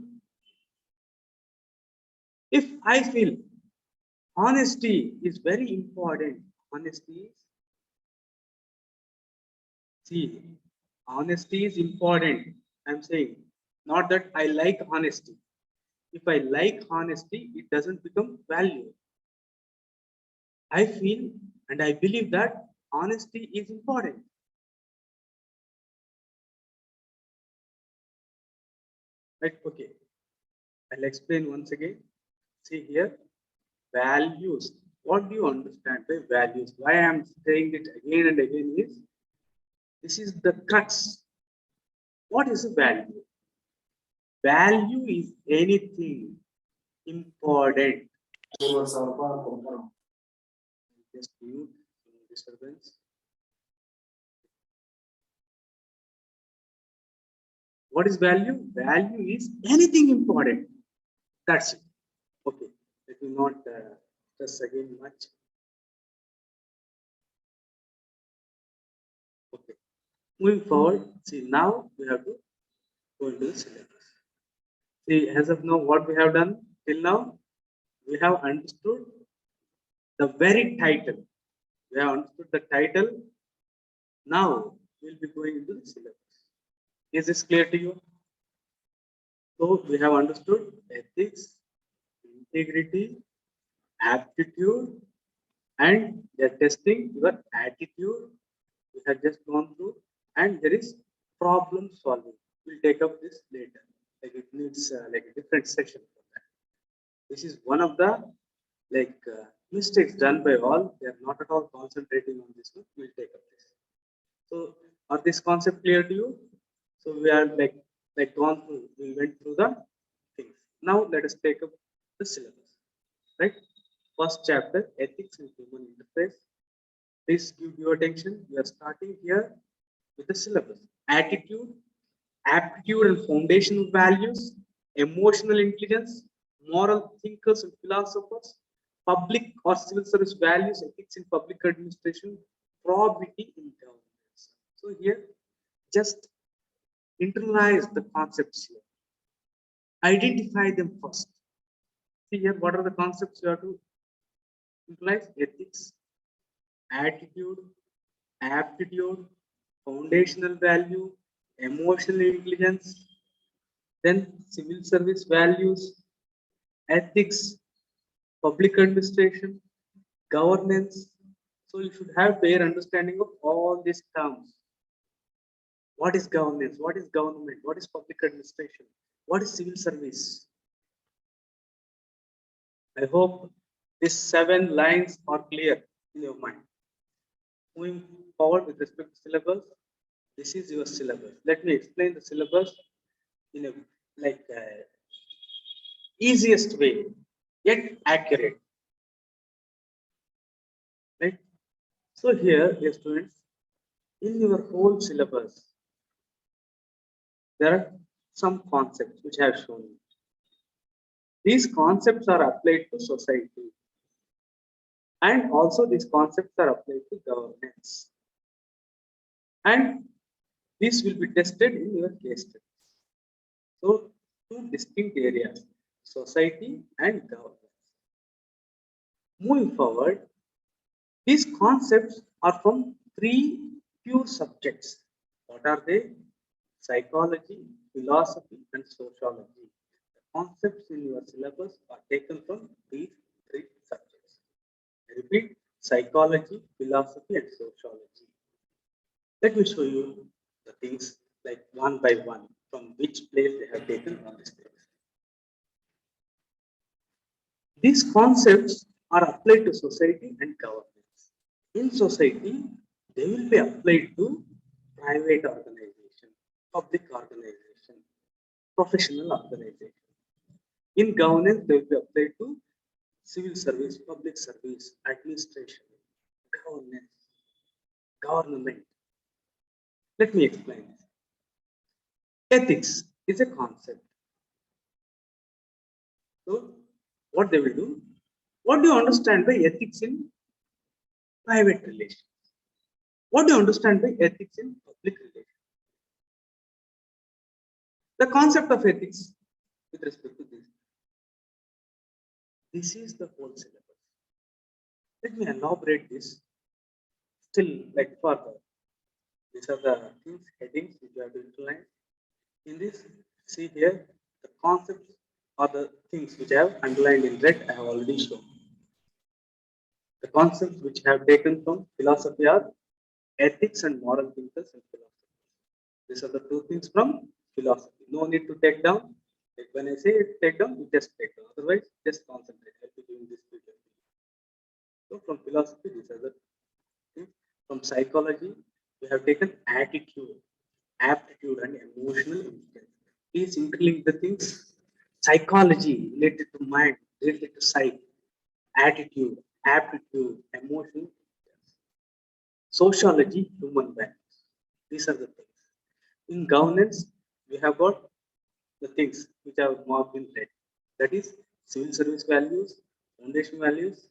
If I feel honesty is very important, honesty is important. I'm saying not that I like honesty. If I like honesty, it doesn't become value. I feel and I believe that honesty is important. Right? Okay. I'll explain once again. See here, values. What do you understand by values? Why I'm saying it again and again is, this is the crux. What is a value? Value is anything important. Just mute disturbance. What is value? Value is anything important. That's it. Okay. Let me not stress again much. Okay. Moving forward, see, now we have to go into the syllabus. See, as of now, what we have done till now, we have understood the very title. We have understood the title. Now we'll be going into the syllabus. Is this clear to you? So we have understood ethics, integrity, aptitude, and they're testing your attitude. We have just gone through, and there is problem solving. We'll take up this later. Like it needs like a different section for that. This is one of the mistakes done by all. They are not at all concentrating on this one. We'll take up this. So, are this concept clear to you? So we are like gone through. We went through the things. Now let us take up the syllabus. Right. First chapter, ethics and human interface. Please give your attention. We are starting here with the syllabus. Attitude, aptitude and foundational values, emotional intelligence, moral thinkers and philosophers, public or civil service values, ethics in public administration, probability in governance. So here, just internalize the concepts here. Identify them first. See here, what are the concepts you have to internalize? Ethics, attitude, aptitude, foundational value, emotional intelligence, then civil service values, ethics, public administration, governance. So you should have fair understanding of all these terms. What is governance? What is government? What is public administration? What is civil service? I hope these 7 lines are clear in your mind. Moving forward with respect to syllabus, this is your syllabus. Let me explain the syllabus in a easiest way, yet accurate. Right? So here, dear students, in your whole syllabus, there are some concepts which I have shown you. These concepts are applied to society, and also these concepts are applied to governance. And this will be tested in your case studies. So, 2 distinct areas, society and governance. Moving forward, these concepts are from 3 pure subjects. What are they? Psychology, philosophy, and sociology. The concepts in your syllabus are taken from these 3 subjects. I repeat, psychology, philosophy, and sociology. Let me show you the things like one by one from which place they have taken on this page. These concepts are applied to society and governance. In society, they will be applied to private organization, public organization, professional organization. In governance, they will be applied to civil service, public service, administration, governance, government. Let me explain. Ethics is a concept. So, what they will do? What do you understand by ethics in private relations? What do you understand by ethics in public relations? The concept of ethics with respect to this. This is the whole syllabus. Let me elaborate this still like further. These are the things, headings which you have to utilize. In this, see here, the concepts are the things which I have underlined in red, I have already shown. The concepts which I have taken from philosophy are ethics and moral thinkers and philosophy. These are the 2 things from philosophy. No need to take down. Like when I say take down, you just take down. Otherwise, just concentrate. I'll be doing this video. So from philosophy, these are the things. From psychology, we have taken attitude, aptitude, and emotional intelligence. Please interlink the things. Psychology related to mind, related to psyche, attitude, aptitude, emotional intelligence. Sociology, human values. These are the things. In governance, we have got the things which are marked in red. That is civil service values, foundation values,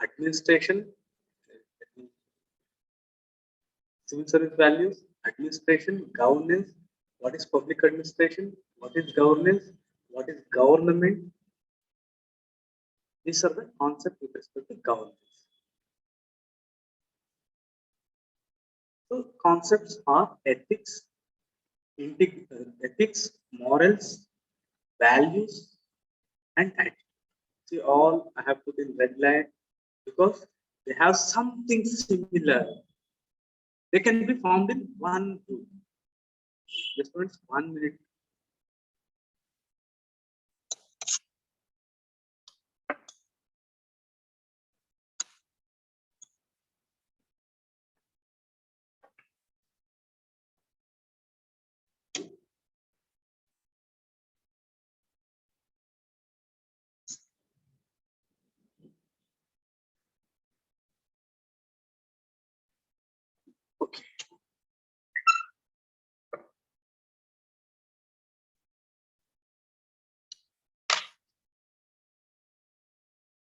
administration, civil service values, administration, governance, what is public administration, what is governance, what is government. These are the concepts with respect to governance. So concepts are ethics, ethics, morals, values, and attitude. See, all I have put in red line because they have something similar. They can be formed in 1, 2. Just 1 minute.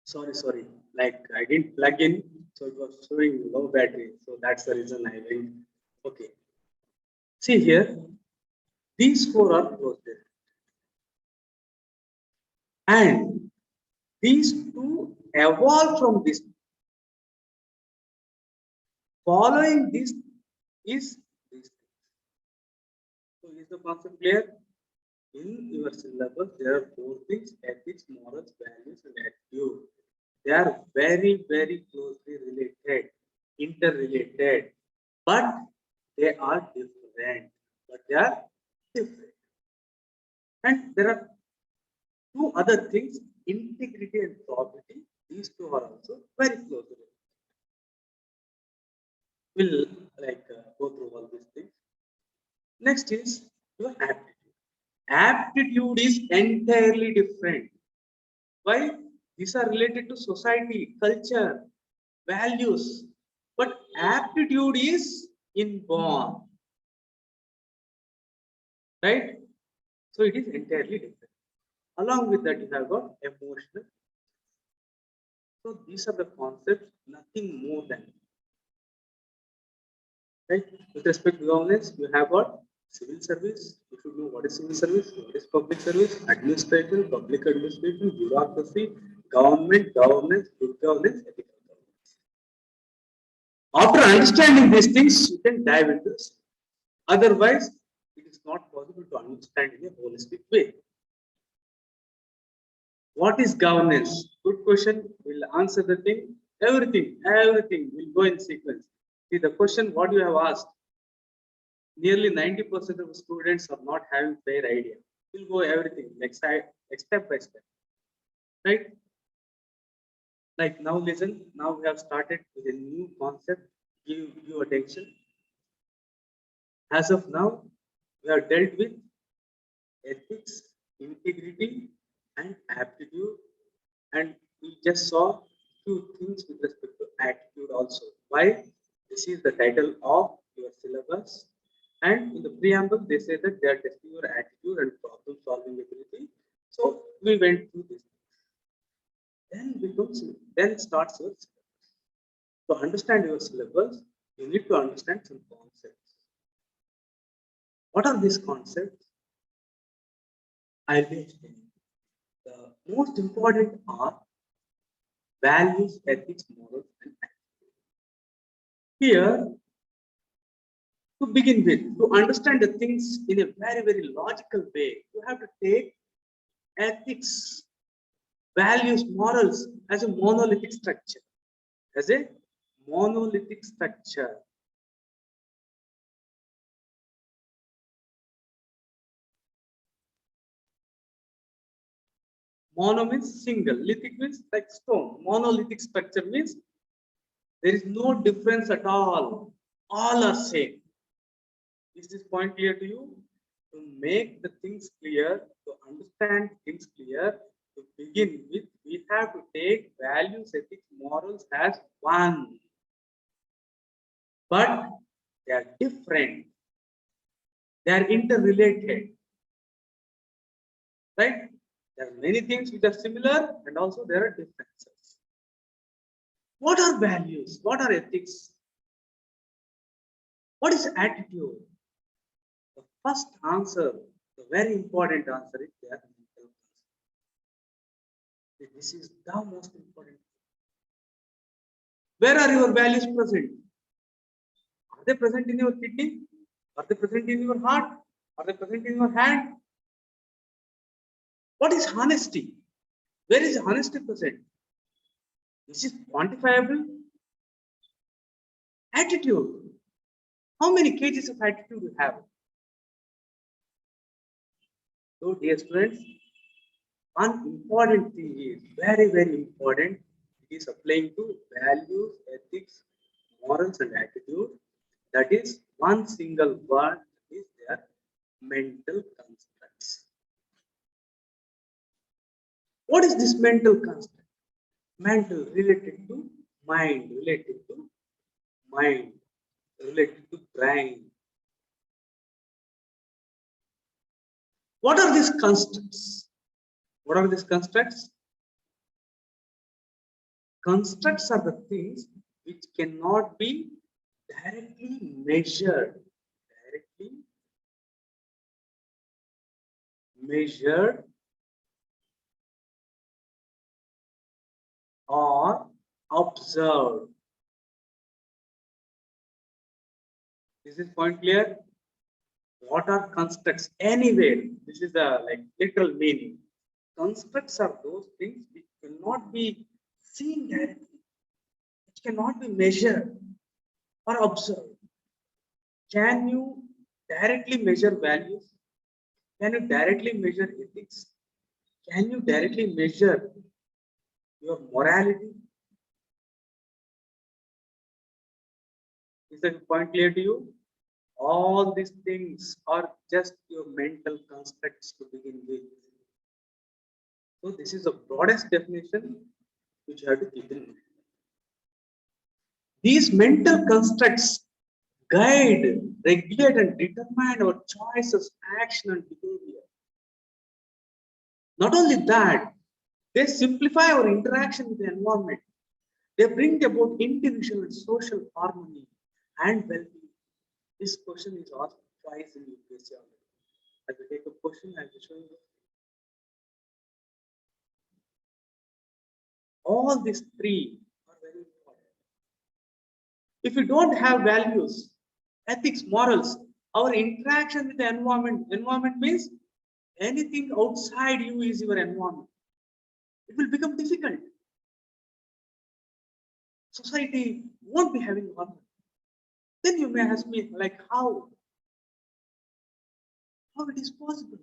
Sorry. Like I didn't plug in, so it was showing low battery. So that's the reason I went. Okay. See here, these four are closed. And these two evolve from this. Following this is this. So is the concept clear? In your syllabus, there are four things: ethics, morals, values, and attitude. They are very, very closely related, interrelated, but they are different. And there are two other things: integrity and probity. These two are also very closely related. We'll go through all these things. Next is your aptitude. Aptitude is entirely different. Why? These are related to society, culture, values. But aptitude is inborn. Right? So it is entirely different. Along with that, you have got emotional. So these are the concepts, nothing more than. Right? With respect to governance, you have got civil service. You should know what is civil service, what is public service, administration, public administration, bureaucracy, government, governance, good governance, ethical governance. After understanding these things, you can dive into this. Otherwise, it is not possible to understand in a holistic way. What is governance? Good question. We'll answer the thing. Everything will go in sequence. See the question what you have asked. Nearly 90% of the students are not having fair idea. We'll go everything like step by step. Right? Like now listen. Now we have started with a new concept. Give attention. As of now, we have dealt with ethics, integrity, and aptitude, and we just saw two things with respect to attitude also. Why? This is the title of your syllabus, and in the preamble they say that they are testing your attitude and problem solving ability. So we went through this. Then starts your syllabus. To understand your syllabus, you need to understand some concepts. What are these concepts? I'll be explaining. The most important are values, ethics, morals, and attitude. Here, to begin with, to understand the things in a very, very logical way, you have to take ethics, values, morals as a monolithic structure. As a monolithic structure. Mono means single, lithic means like stone. Monolithic structure means there is no difference at all. All are same. Is this point clear to you? To make the things clear, to understand things clear, to begin with, we have to take values, ethics, morals as one. But they are different. They are interrelated. Right? There are many things which are similar and also there are differences. What are values? What are ethics? What is attitude? The first answer, the very important answer is their mental concept. This is the most important. Where are your values present? Are they present in your kidney? Are they present in your heart? Are they present in your hand? What is honesty? Where is honesty present? This is quantifiable. Attitude. How many kgs of attitude you have? So, dear students, one important thing is very, very important. It is applying to values, ethics, morals, and attitude. That is one single word is their mental constructs. What is this mental construct? Mental related to mind, related to brain. What are these constructs? What are these constructs? Constructs are the things which cannot be directly measured. Directly measured or observed. Is this point clear? What are constructs? Anywhere. This is the literal meaning. Constructs are those things which cannot be seen directly, which cannot be measured or observed. Can you directly measure values? Can you directly measure ethics? Can you directly measure your morality? Is that point clear to you? All these things are just your mental constructs to begin with. So this is the broadest definition which you have to keep in mind. These mental constructs guide, regulate, and determine our choices, action, and behavior. Not only that, they simplify our interaction with the environment. They bring about individual and social harmony and well-being. This question is asked twice in UPSC already. As we take a question, I will show you. All these three are very important. If you don't have values, ethics, morals, our interaction with the environment means anything outside you is your environment. It will become difficult. Society won't be having harmony. Then you may ask me, how? How it is possible?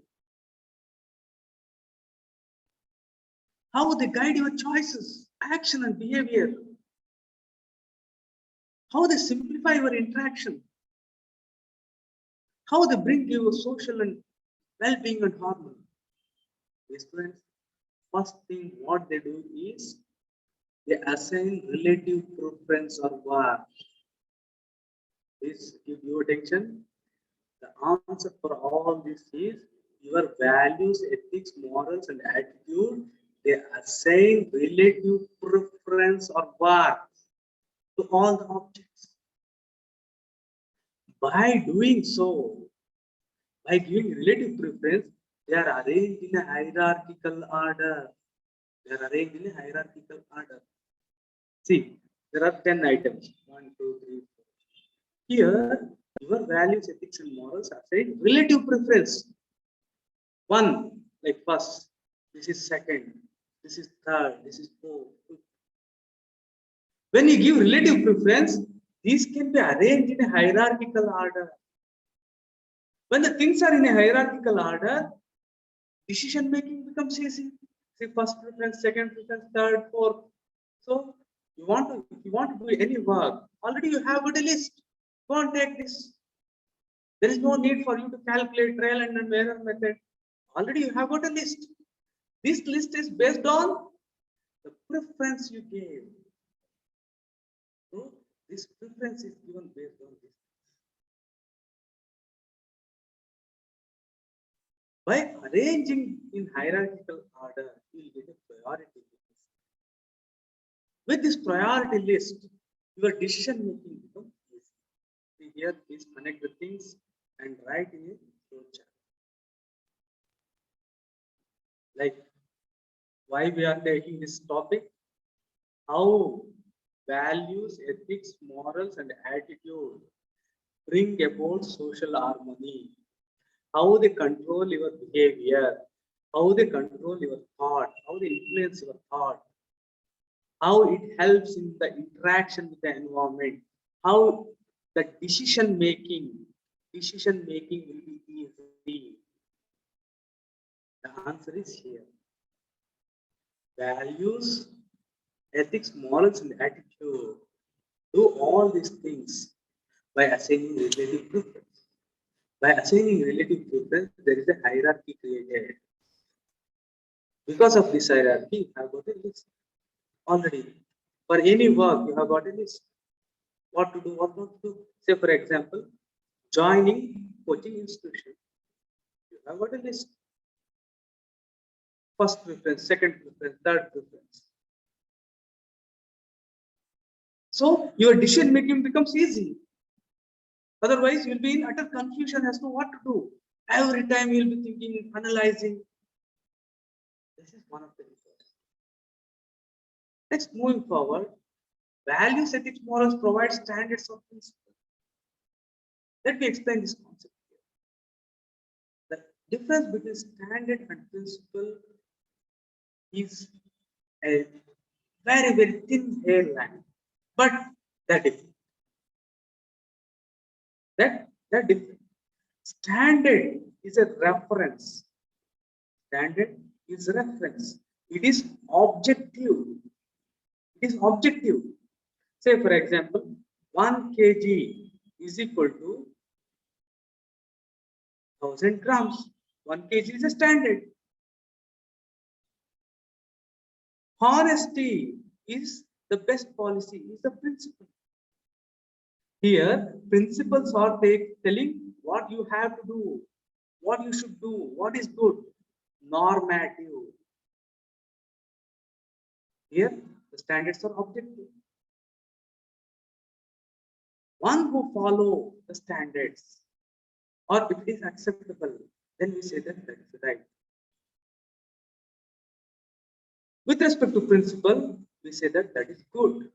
How they guide your choices, action, and behavior? How they simplify your interaction? How they bring you social and well-being and harmony? Yes, friends, first thing what they do is they assign relative preference or worth. Please give your attention. The answer for all this is your values, ethics, morals, and attitude. They assign relative preference or worth to all the objects. By doing so, by giving relative preference, they are arranged in a hierarchical order. They are arranged in a hierarchical order. See, there are 10 items. 1, 2, 3, 4. Here, your values, ethics, and morals are saying relative preference. 1, like first, this is second, this is third, this is fourth. When you give relative preference, these can be arranged in a hierarchical order. When the things are in a hierarchical order, decision making becomes easy. See, first preference, second preference, third, fourth. So if you want to do any work, already you have got a list. Go and take this. There is no need for you to calculate trial and error method. Already you have got a list. This list is based on the preference you gave. So this preference is given based on this. By arranging in hierarchical order, you will get a priority list. With this priority list, your decision making becomes easy. See here, please connect the things and write in a flowchart. Like why we are taking this topic, how values, ethics, morals, and attitude bring about social harmony, how they control your behavior, how they control your thought, how they influence your thought, how it helps in the interaction with the environment, how the decision making will be easy. The answer is here. Values, ethics, morals, and attitude do all these things by assigning relative preference. By assigning relative preference, there is a hierarchy created. Because of this hierarchy, you have got a list already. For any work, you have got a list. What to do, what not to do. Say, for example, joining coaching institution. You have got a list. First preference, second preference, third preference. So your decision making becomes easy. Otherwise, you'll be in utter confusion as to what to do. Every time you'll be thinking, analyzing. This is one of the reasons. Next, moving forward, values, ethics, morals provide standards of principle. Let me explain this concept here. The difference between standard and principle is a very, very thin hairline, but they're different. They're different. Standard is a reference. Standard is a reference. It is objective. It is objective. Say, for example, 1 kg is equal to 1000 grams. 1 kg is a standard. Honesty is the best policy, is the principle. Here, principles are telling what you have to do, what you should do, what is good, normative. Here, the standards are objective. One who follow the standards, or if it is acceptable, then we say that that is right. With respect to principle, we say that that is good.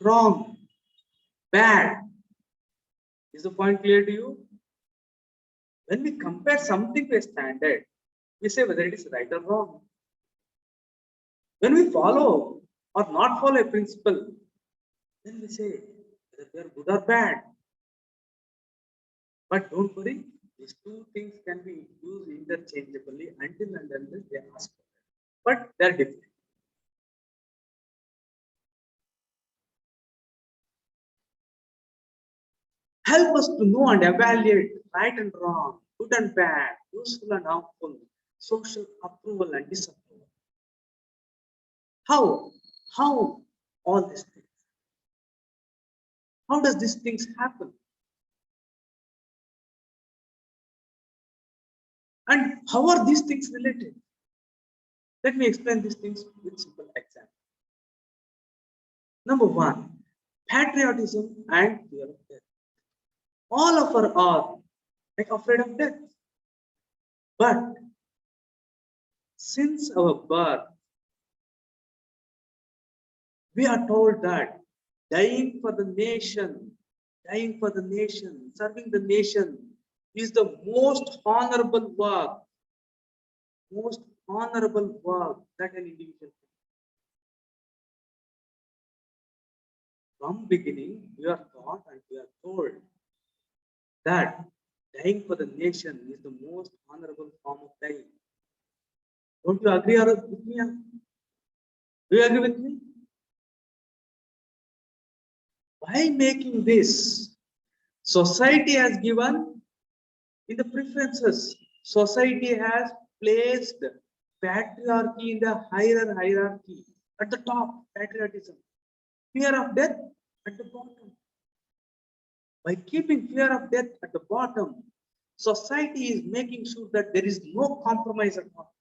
Wrong, bad. Is the point clear to you? When we compare something to a standard, we say whether it is right or wrong. When we follow or not follow a principle, then we say whether they are good or bad. But don't worry, these two things can be used interchangeably until and unless they ask for it. But they are different. Help us to know and evaluate right and wrong, good and bad, useful and harmful, social approval and disapproval. How? How all these things? How does these things happen? And how are these things related? Let me explain these things with simple example. Number one, patriotism and fear of death. All of us are like afraid of death. But since our birth, we are told that dying for the nation, serving the nation is the most honorable work that an individual can do. From beginning, we are taught and we are told that dying for the nation is the most honorable form of dying. Don't you agree with me? Do you agree with me? By making this, society has given in the preferences. Society has placed patriarchy in the higher hierarchy. At the top, patriotism. Fear of death at the bottom. By keeping fear of death at the bottom, society is making sure that there is no compromise at all.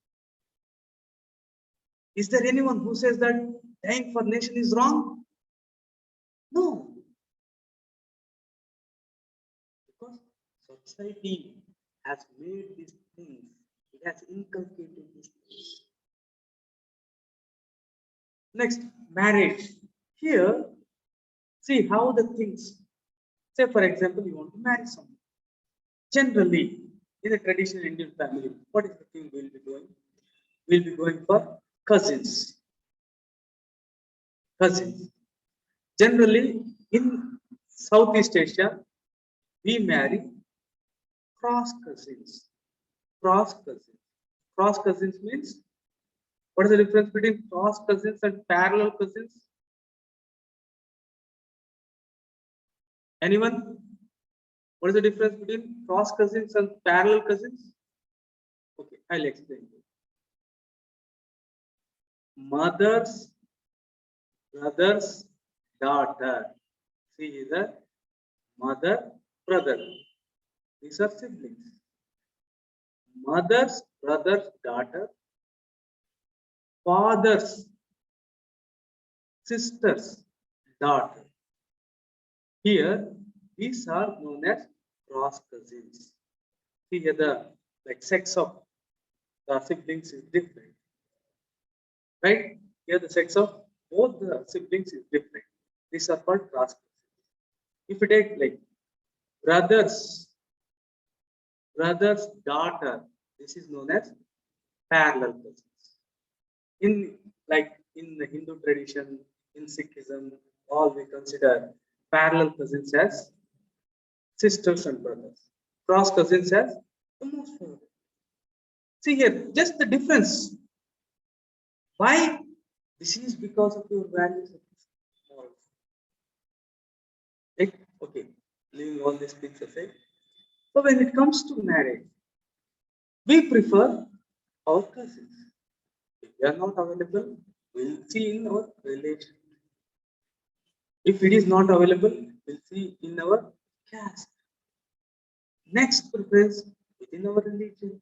Is there anyone who says that dying for nation is wrong? No. Because society has made these things, it has inculcated these things. Next, marriage. Here, see how the things, say for example, you want to marry someone. Generally, in a traditional Indian family, what is the thing we'll be doing? We'll be going for cousins. Cousins. Generally, in Southeast Asia, we marry cross cousins. Cross cousins. Cross cousins means, what is the difference between cross cousins and parallel cousins? Anyone? What is the difference between cross cousins and parallel cousins? Okay, I'll explain. Mother's brother's daughter. See here, mother, brother. These are siblings. Mother's brother's daughter. Father's sister's daughter. Here, these are known as cross cousins. See here, the sex of the siblings is different, right? Here, the sex of both the siblings is different. These are called cross cousins. If you take brother's daughter, this is known as parallel cousins. In the Hindu tradition, in Sikhism, all we consider parallel cousins as sisters and brothers. Cross cousins as the most favorite. See here, just the difference. Why? This is because of your values. Okay, leaving all these things aside. So when it comes to marriage, we prefer our cousins. If they are not available, we'll see in our relation. If it is not available, we'll see in our caste. Next preference within our religion.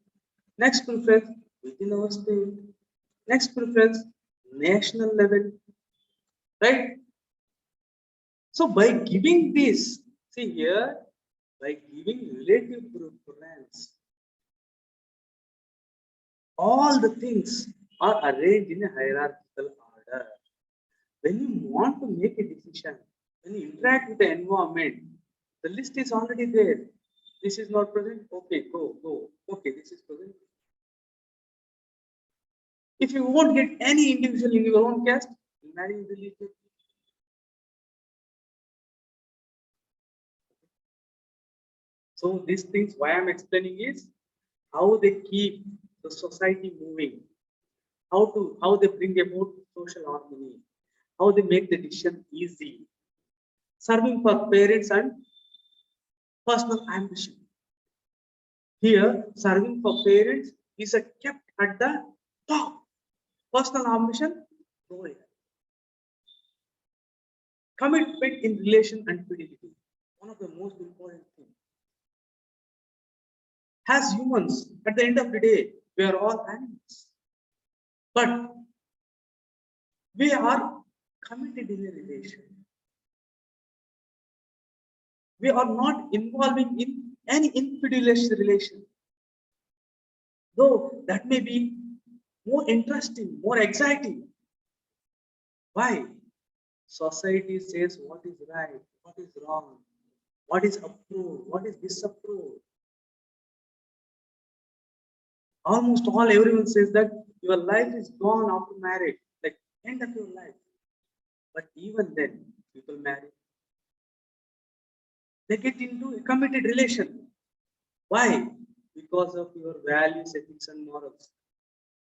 Next preference within our state. Next preference national level. Right? So by giving this, see here, by giving relative preference, all the things are arranged in a hierarchical order. When you want to make a decision, when you interact with the environment, the list is already there. This is not present, okay, go. Okay, this is present. If you won't get any individual in your own caste, marry religion. So these things, why I'm explaining is how they keep the society moving, how they bring about social harmony, how they make the decision easy, serving for parents and personal ambition. Here, serving for parents is kept at the top. Personal ambition, lower. Commitment in relation and fidelity, one of the most important things. As humans, at the end of the day, we are all animals. But we are committed in a relation. We are not involving in any infidelity relation. Though that may be more interesting, more exciting. Why? Society says what is right, what is wrong, what is approved, what is disapproved. Almost everyone says that your life is gone after marriage, end of your life. But even then, people marry. They get into a committed relation. Why? Because of your values, ethics, and morals.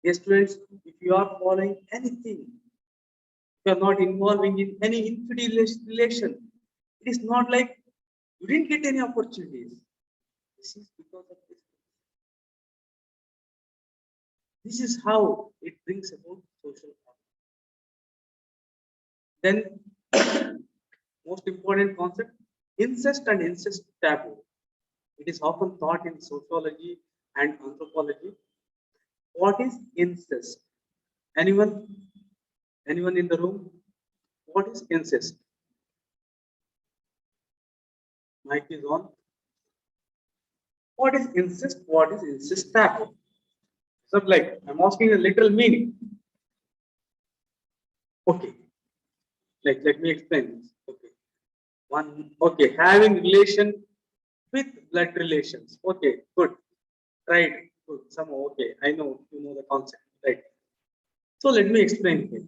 Yes, students, if you are following anything, if you are not involving in any infidelity relation, it is not like you didn't get any opportunities. This is because of this. This is how it brings about social harmony. Then, most important concept, incest and incest taboo. It is often taught in sociology and anthropology. What is incest? Anyone in the room? What is incest? Mic is on. What is incest? What is incest taboo? So I'm asking a literal meaning. Okay. Let me explain this. Okay. Having relation with blood relations. Okay, good. Right. Good. Somehow, okay. I know you know the concept. Right. So let me explain it.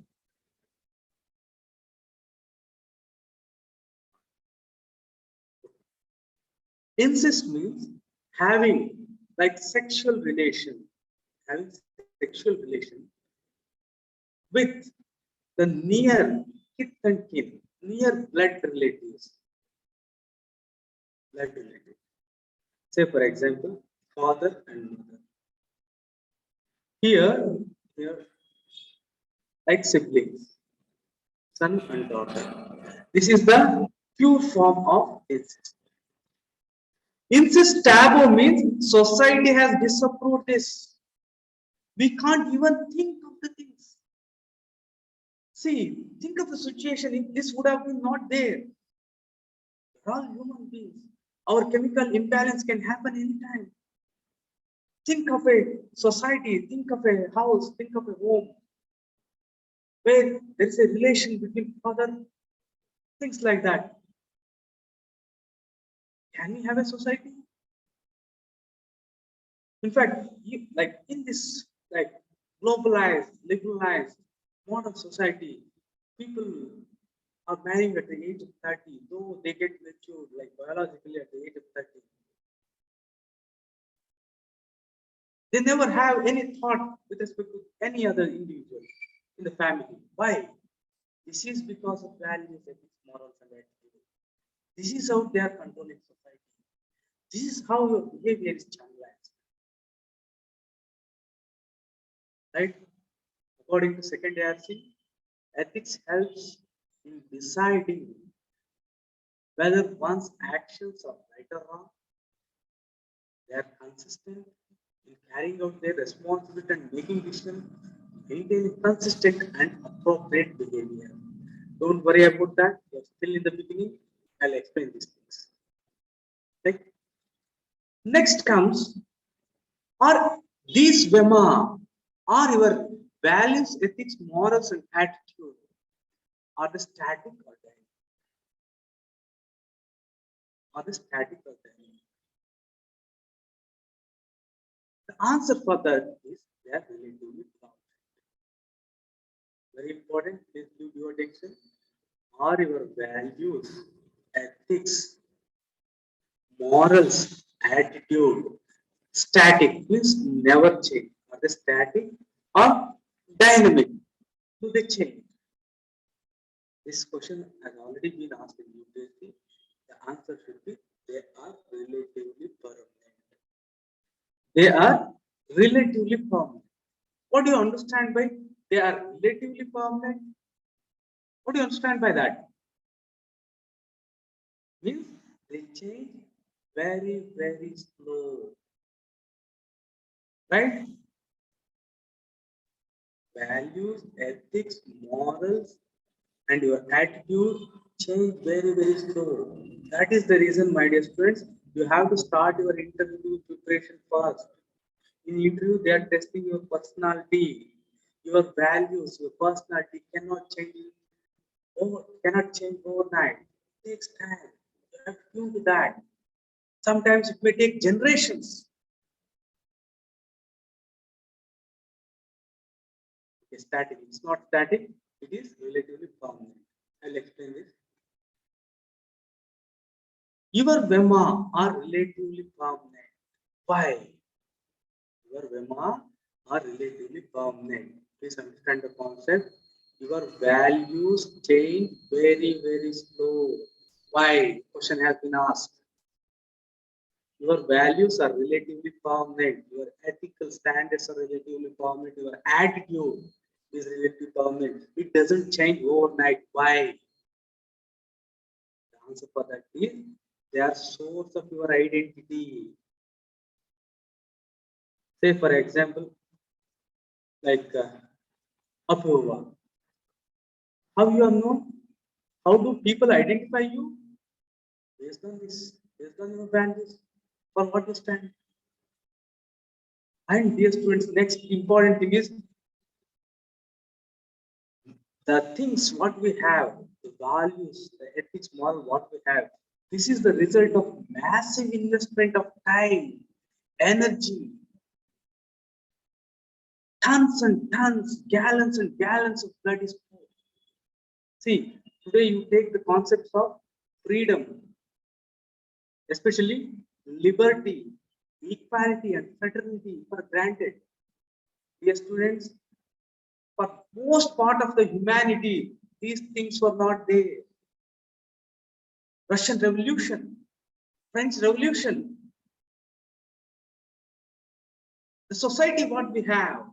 Incest means having sexual relation, with the near kith and kin, near blood relatives. Say for example, father and mother. Here, like siblings, son and daughter. This is the pure form of incest. Incest taboo means society has disapproved this. We can't even think of the things. See, think of the situation if this would have been not there. We're all human beings. Our chemical imbalance can happen anytime. Think of a society, think of a house, think of a home where there is a relation between father, things like that. Can we have a society? In fact, like in this like globalized, liberalized, modern society, people are marrying at the age of 30, though they get matured like biologically at the age of 30. They never have any thought with respect to any other individual in the family. Why? This is because of values, ethics, morals, and attitude. This is how they are controlling society. This is how your behavior is channelized. Right? According to second ARC, ethics helps in deciding whether one's actions are right or wrong. They are consistent in carrying out their responsibility and making decisions, maintaining consistent and appropriate behavior. Don't worry about that. You're still in the beginning. I'll explain these things. Right? Next comes, are these VEMA, are your values, ethics, morals, and attitude, are the static or dynamic? Are the static or dynamic? The answer for that is they are relatively permanent. Very important, please give your attention. Are your values, ethics, morals, attitude static? Means never change. Are they static or dynamic? Do they change? This question has already been asked in UPSC. The answer should be they are relatively permanent. They are relatively permanent. What do you understand by they are relatively permanent? What do you understand by that? Means they change very, very slow. Right? Values, ethics, morals, and your attitude change very, very slow. That is the reason, my dear students, you have to start your interview preparation first. In interview, they are testing your personality, your values, your personality cannot change overnight. It takes time. You have to tune to that. Sometimes it may take generations. It's static. It's not static. It is relatively permanent. I'll explain this. Your VEMA are relatively permanent. Why? Your VEMA are relatively permanent. Please understand the concept. Your values change very, very slow. Why? Question has been asked. Your values are relatively permanent. Your ethical standards are relatively permanent. Your attitude is relatively permanent. It doesn't change overnight. Why? The answer for that is they are source of your identity. Say, for example, like Apurva. How you are known? How do people identify you? Based on this, based on your values, for what you stand. And dear students, next important thing is the things what we have, the values, the ethics, moral, what we have. This is the result of massive investment of time, energy, tons and tons, gallons and gallons of blood is poured. See, today you take the concepts of freedom, especially liberty, equality, and fraternity for granted. Dear students, for most part of the humanity, these things were not there. Russian Revolution, French Revolution, the society what we have,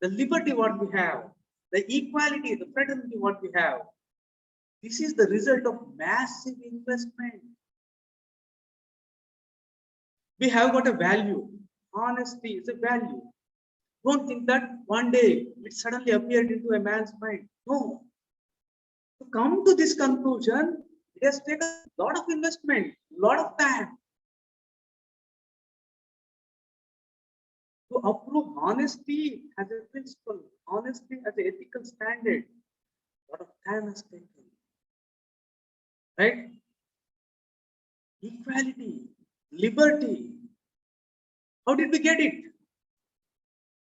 the liberty what we have, the equality, the fraternity what we have. This is the result of massive investment. We have got a value. Honesty is a value. Don't think that one day it suddenly appeared into a man's mind. No, To come to this conclusion, it has taken a lot of investment, a lot of time. To approve honesty as a principle, honesty as an ethical standard, a lot of time has taken. Right? Equality, liberty. How did we get it?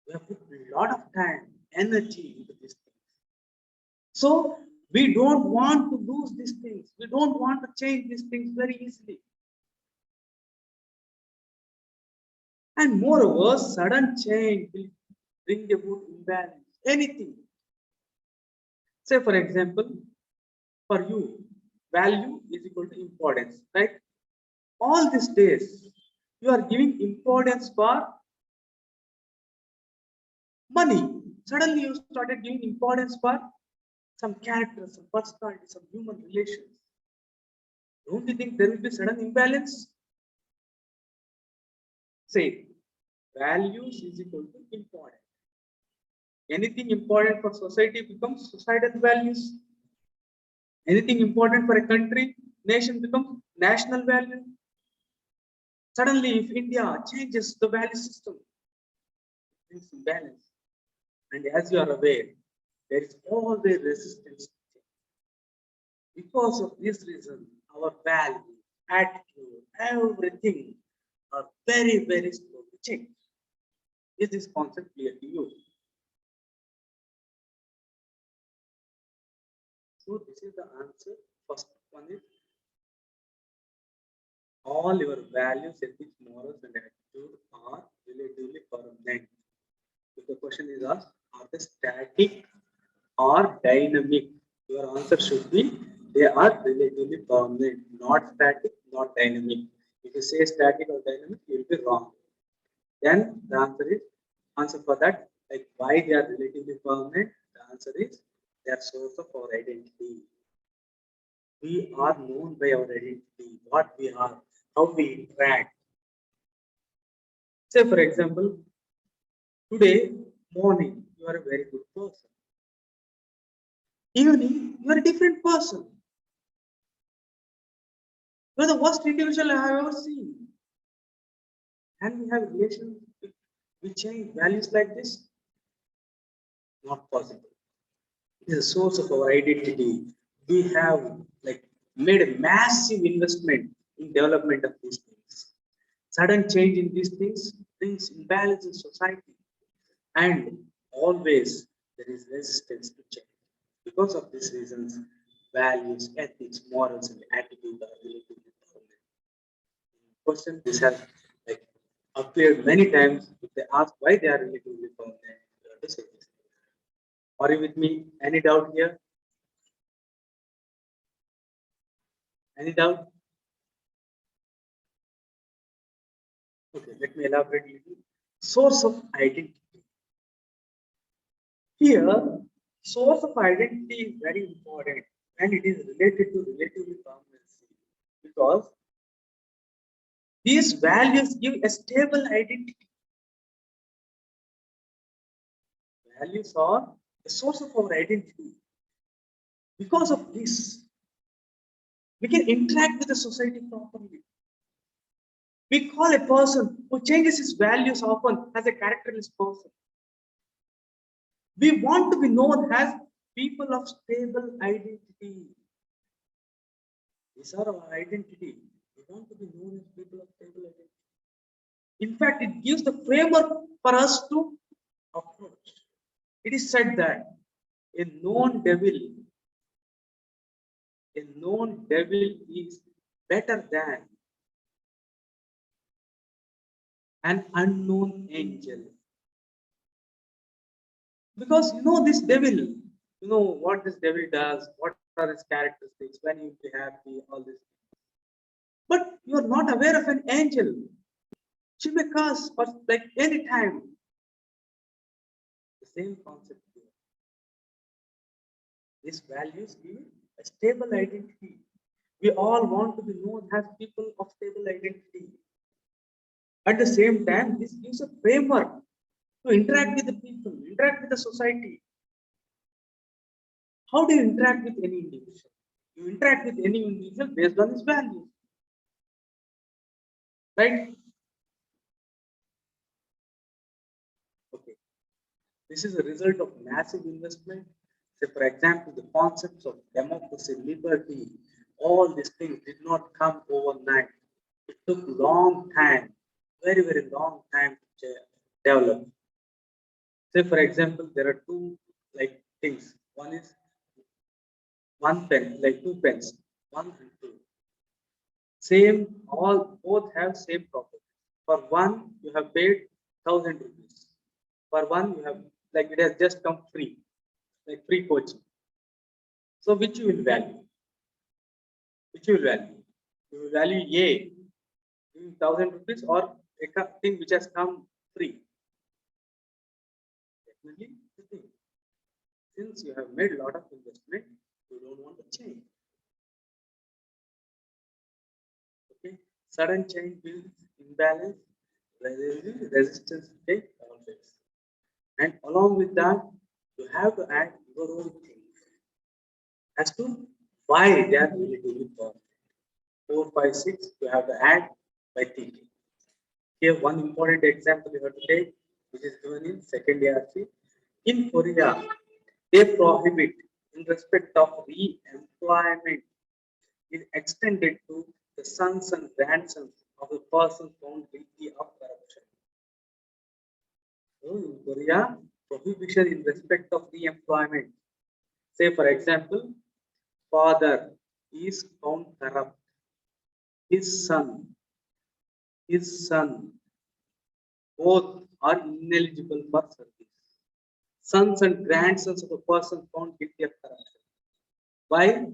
We have put a lot of time, energy into these things. So we don't want to lose these things. We don't want to change these things very easily. And moreover, sudden change will bring about imbalance. Anything. Say, for example, for you, value is equal to importance, right? All these days, you are giving importance for money. Suddenly, you started giving importance for some characters, some personality, some human relations. Don't you think there will be sudden imbalance? Say, values is equal to important. Anything important for society becomes societal values. Anything important for a country, nation becomes national value. Suddenly, if India changes the value system, it brings imbalance. And as you are aware, there is always resistance. Because of this reason, our value, attitude, everything are very, very slow to change. Is this concept clear to you? So this is the answer. First one is all your values, ethics, morals, and attitude are relatively permanent. If the question is asked, are they static or dynamic? Your answer should be they are relatively permanent, not static, not dynamic. If you say static or dynamic, you will be wrong. Then the answer for that, like why they are relatively permanent, the answer is they are source of our identity. We are known by our identity, what we are, how we interact. Say, for example, today morning, you are a very good person. Evening, you are a different person. You are the worst individual I have ever seen. And we have relations, we change values like this? Not possible. It is a source of our identity. We have like made a massive investment in development of these things. Sudden change in these things brings imbalance in society, and always there is resistance to change. Because of these reasons, values, ethics, morals, and attitude are relatively permanent. Question this has like appeared many times. If they ask why they are relatively permanent, you have to say this. Are you with me? Any doubt here? Any doubt? Okay, let me elaborate a little. Source of identity. Here, source of identity is very important and it is related to relatively permanency because these values give a stable identity. Values are the source of our identity. Because of this, we can interact with the society properly. We call a person who changes his values often as a characterless person. We want to be known as people of stable identity. These are our identity. We want to be known as people of stable identity. In fact, it gives the framework for us to approach. It is said that a known devil is better than an unknown angel. Because you know this devil, you know what this devil does, what are his characteristics, when he will be happy, all this. But you are not aware of an angel. She may curse, but like any time. The same concept here. These values give a stable identity. We all want to be known as people of stable identity. At the same time, this gives a framework to interact with the people, interact with the society. How do you interact with any individual? You interact with any individual based on his values, right? Okay. This is a result of massive investment. Say, for example, the concepts of democracy, liberty, all these things did not come overnight. It took long time, very, very long time to develop. Say, for example, there are two like things. One is one pen, like two pens, one and two. Same, all both have same property. For one, you have paid 1,000 rupees. For one, you have like it has just come free, like free coaching. So which you will value? Which you will value? You will value A, 1,000 rupees, or a thing which has come free. Definitely the thing. Since you have made a lot of investment, you don't want to change. Okay, sudden change builds imbalance, resistance take always. And along with that, you have to add your own things as to why they are relatively powerful. 4, 5, 6, you have to add by thinking. Here, one important example you have to take, which is given in second ARC. In Korea, they prohibit in respect of re-employment is extended to the sons and grandsons of the person found guilty of corruption. So in Korea, prohibition in respect of re-employment. Say, for example, father is found corrupt. His son, both are ineligible for service. Sons and grandsons of the person found guilty of corruption. Why?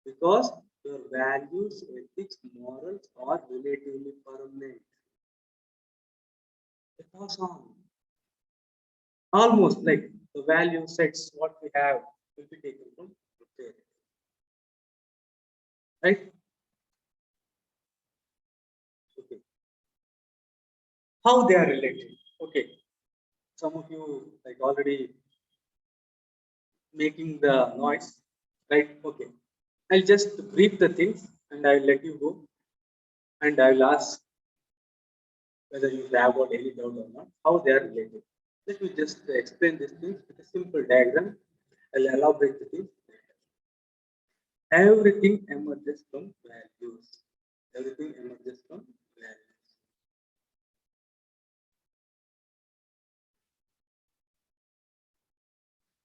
Because your values, ethics, morals are relatively permanent. It goes on. Almost like the value sets what we have will be taken from there. Right? Okay. How they are related? Okay. Some of you like already making the noise, right? Okay. I'll just brief the things and I'll let you go. And I'll ask whether you have got any doubt or not, how they are related. Let me just explain these things with a simple diagram. I'll elaborate the things. Everything emerges from values. Everything emerges from values.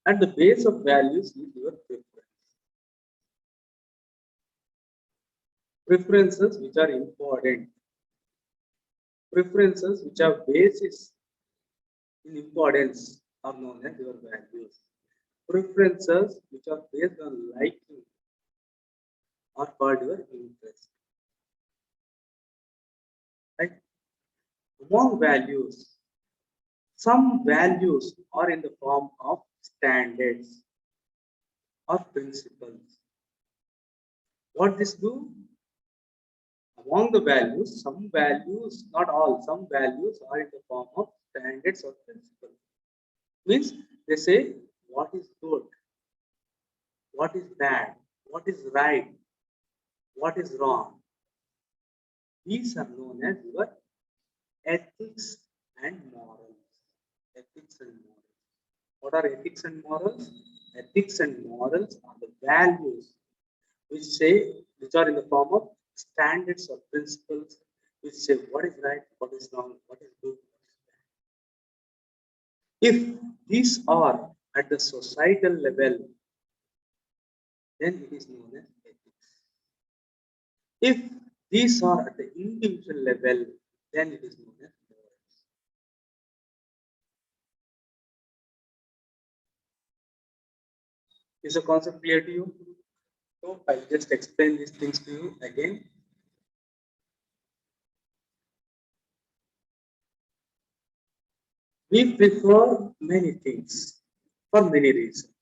At the base of values is your preference. Preferences which are important. Preferences which are basis in importance are known as your values. Preferences which are based on liking are called your interest. Right? Among values, some values are in the form of standards or principles. What this do? Among the values, some values, not all, some values are in the form of standards or principles. Means they say what is good, what is bad, what is right, what is wrong. These are known as your ethics and morals. Ethics and morals. What are ethics and morals? Ethics and morals are the values which are in the form of standards or principles which say what is right, what is wrong, what is good, what is bad. If these are at the societal level, then it is known as ethics. If these are at the individual level, then it is known as morals. Is the concept clear to you? So I'll just explain these things to you again. We prefer many things for many reasons.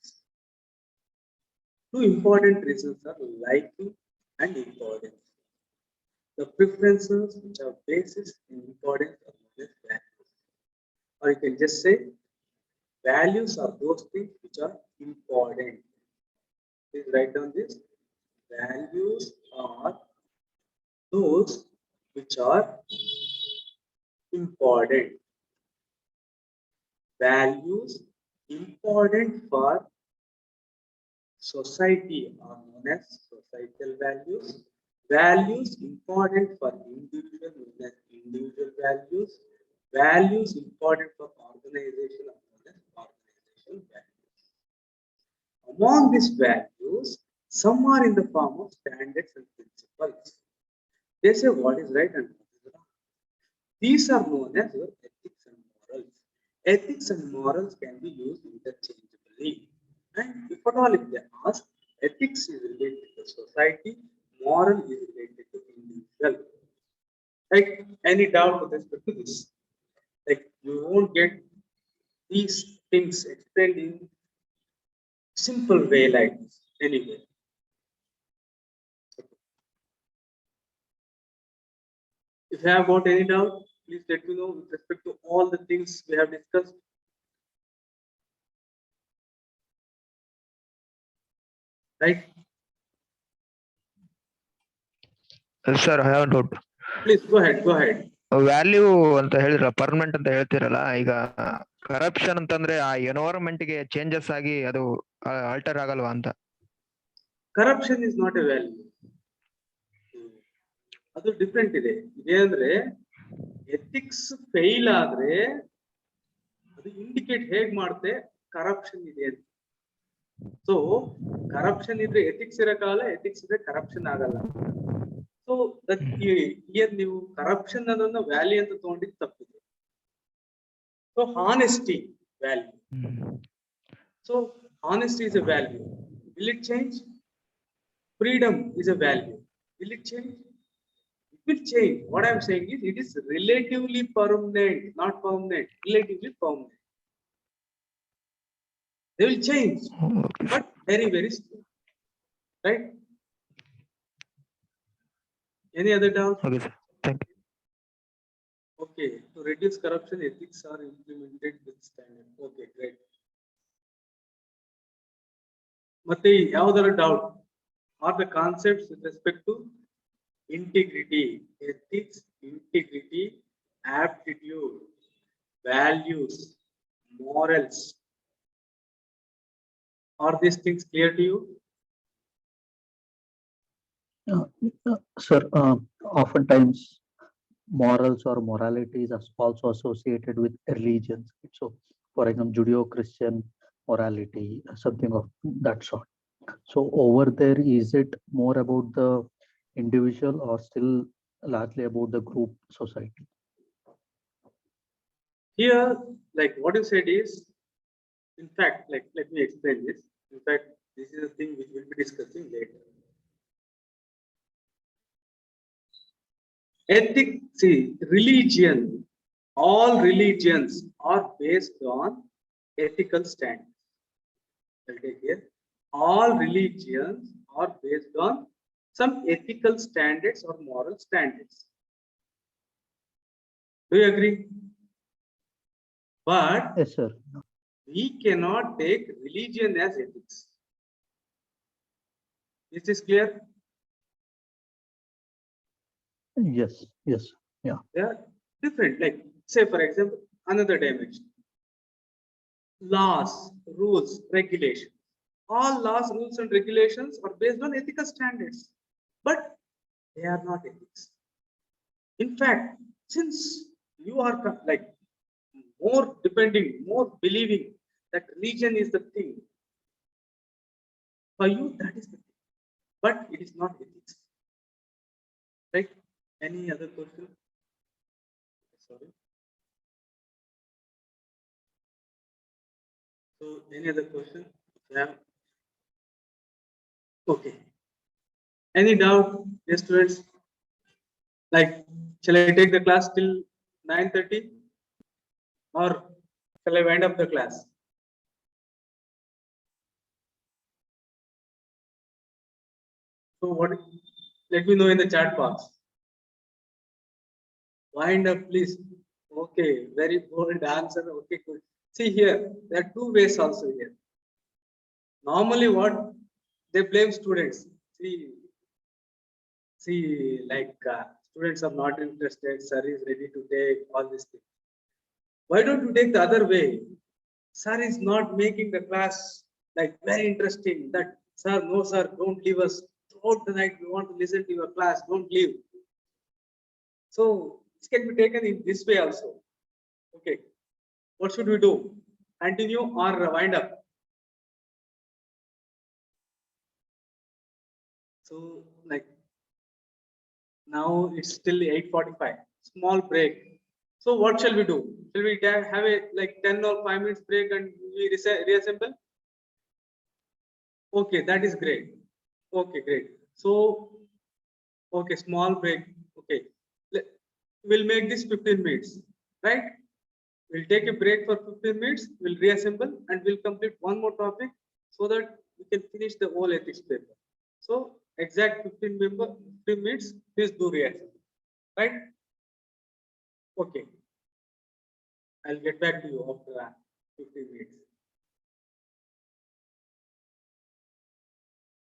Two important reasons are liking and importance. The preferences which are basis in importance are known as values. Or you can just say values are those things which are important. Please write down this. Values are those which are important. Values important for society are known as societal values. Values important for individual known as individual values. Values important for organization are known as organizational values. Among these values, some are in the form of standards and principles. They say what is right and what is wrong. These are known as your ethics and morals. Ethics and morals can be used interchangeably. And if at all if they ask, ethics is related to society, moral is related to individual. Like any doubt with respect to this? Like you won't get these things explained in simple way like this anyway. If you have got any doubt, please let me know with respect to all the things we have discussed. Right? Sir, I have a doubt. Please go ahead. Go ahead. Value ಅಂತ ಹೇಳಿದ್ರ permanent ಅಂತ ಹೇಳ್ತಿರಲ್ಲ, ಈಗ corruption ಅಂತಂದ್ರೆ ಆ environment ಗೆ changes ಆಗಿ ಅದು alter ಆಗಲ್ವಾ ಅಂತ. Corruption is not a value. ಅದು ಡಿಫ್ರೆಂಟ್ ಇದೆ. ಇದೇಂದ್ರೆ ಎಥಿಕ್ಸ್ ಫೇಲ್ ಆದ್ರೆ ಅದು ಇಂಡಿಕೇಟ್ ಹೇಗ್ ಮಾಡುತ್ತೆ ಕರಪ್ಷನ್ ಇದೆ ಅಂತ. ಸೊ ಕರಪ್ಷನ್ ಇದ್ರೆ ಎಥಿಕ್ಸ್ ಇರೋ ಕಾಲ, ಎಥಿಕ್ಸ್ ಇದ್ರೆ ಕರಪ್ಷನ್ ಆಗಲ್ಲ. ಸೊ ಇಯರ್ ನೀವು ಕರಪ್ಷನ್ ಅನ್ನೋದನ್ನ ವ್ಯಾಲ್ಯೂ ಅಂತ ತಗೊಂಡಿದ್ದು ತಪ್ಪಿದೆ. So honesty value. So honesty is a value. Will it change? Freedom is a value. Will it change? It will change. What I am saying is it is relatively permanent, not permanent, relatively permanent. They will change, but very, very slow. Right? Any other doubt? Okay, sir. Thank you. Okay, to reduce corruption, ethics are implemented with standard. Okay, great. ಮತ್ತೆ ಯಾವ್ದಾರ doubt are the concepts with respect to integrity, ethics, integrity, aptitude, values, morals. Are these things clear to you? Sir, oftentimes morals or morality is also associated with religions. So, for example, Judeo-Christian morality, something of that sort. So over there, is it more about the individual or still largely about the group society? Here, like what you said is, in fact, like let me explain this. In fact, this is a thing which we'll be discussing later. Ethics, see, religion, all religions are based on ethical standards. I'll take here. All religions are based on some ethical standards or moral standards. Do you agree? But Yes, sir. we cannot take religion as ethics. Is this clear? Yes, yes, yeah. They are different. Like, say, for example, another dimension. Laws, rules, regulations. All laws, rules, and regulations are based on ethical standards, but they are not ethics. In fact, since you are like more depending, more believing that religion is the thing, for you that is the thing, but it is not ethics. Right? Any other question? Sorry. So, any other question? Yeah. Okay. Any doubt, yes, students? Like, shall I take the class till 9:30, or shall I wind up the class? So, what? Let me know in the chat box. Wind up, please. Okay, very bold answer. Okay, good. See here, there are two ways also here. Normally, what they blame students. See, like students are not interested, sir is ready to take all these things. Why don't you take the other way? Sir is not making the class like very interesting. That sir, no sir, don't leave us throughout the night. We want to listen to your class. Don't leave. So this can be taken in this way also. Okay, what should we do? Continue or wind up? So like now it's still 8:45. Small break. So what shall we do? Shall we have a like 10 or 5 minutes break and we reassemble? Okay, that is great. Okay, great. So, okay, small break. Okay, we'll make this 15 minutes, right? We'll take a break for 15 minutes. We'll reassemble and we'll complete one more topic so that we can finish the whole ethics paper. So, exact 15 minutes. Please do reassemble, right? Okay. I'll get back to you after 15 minutes.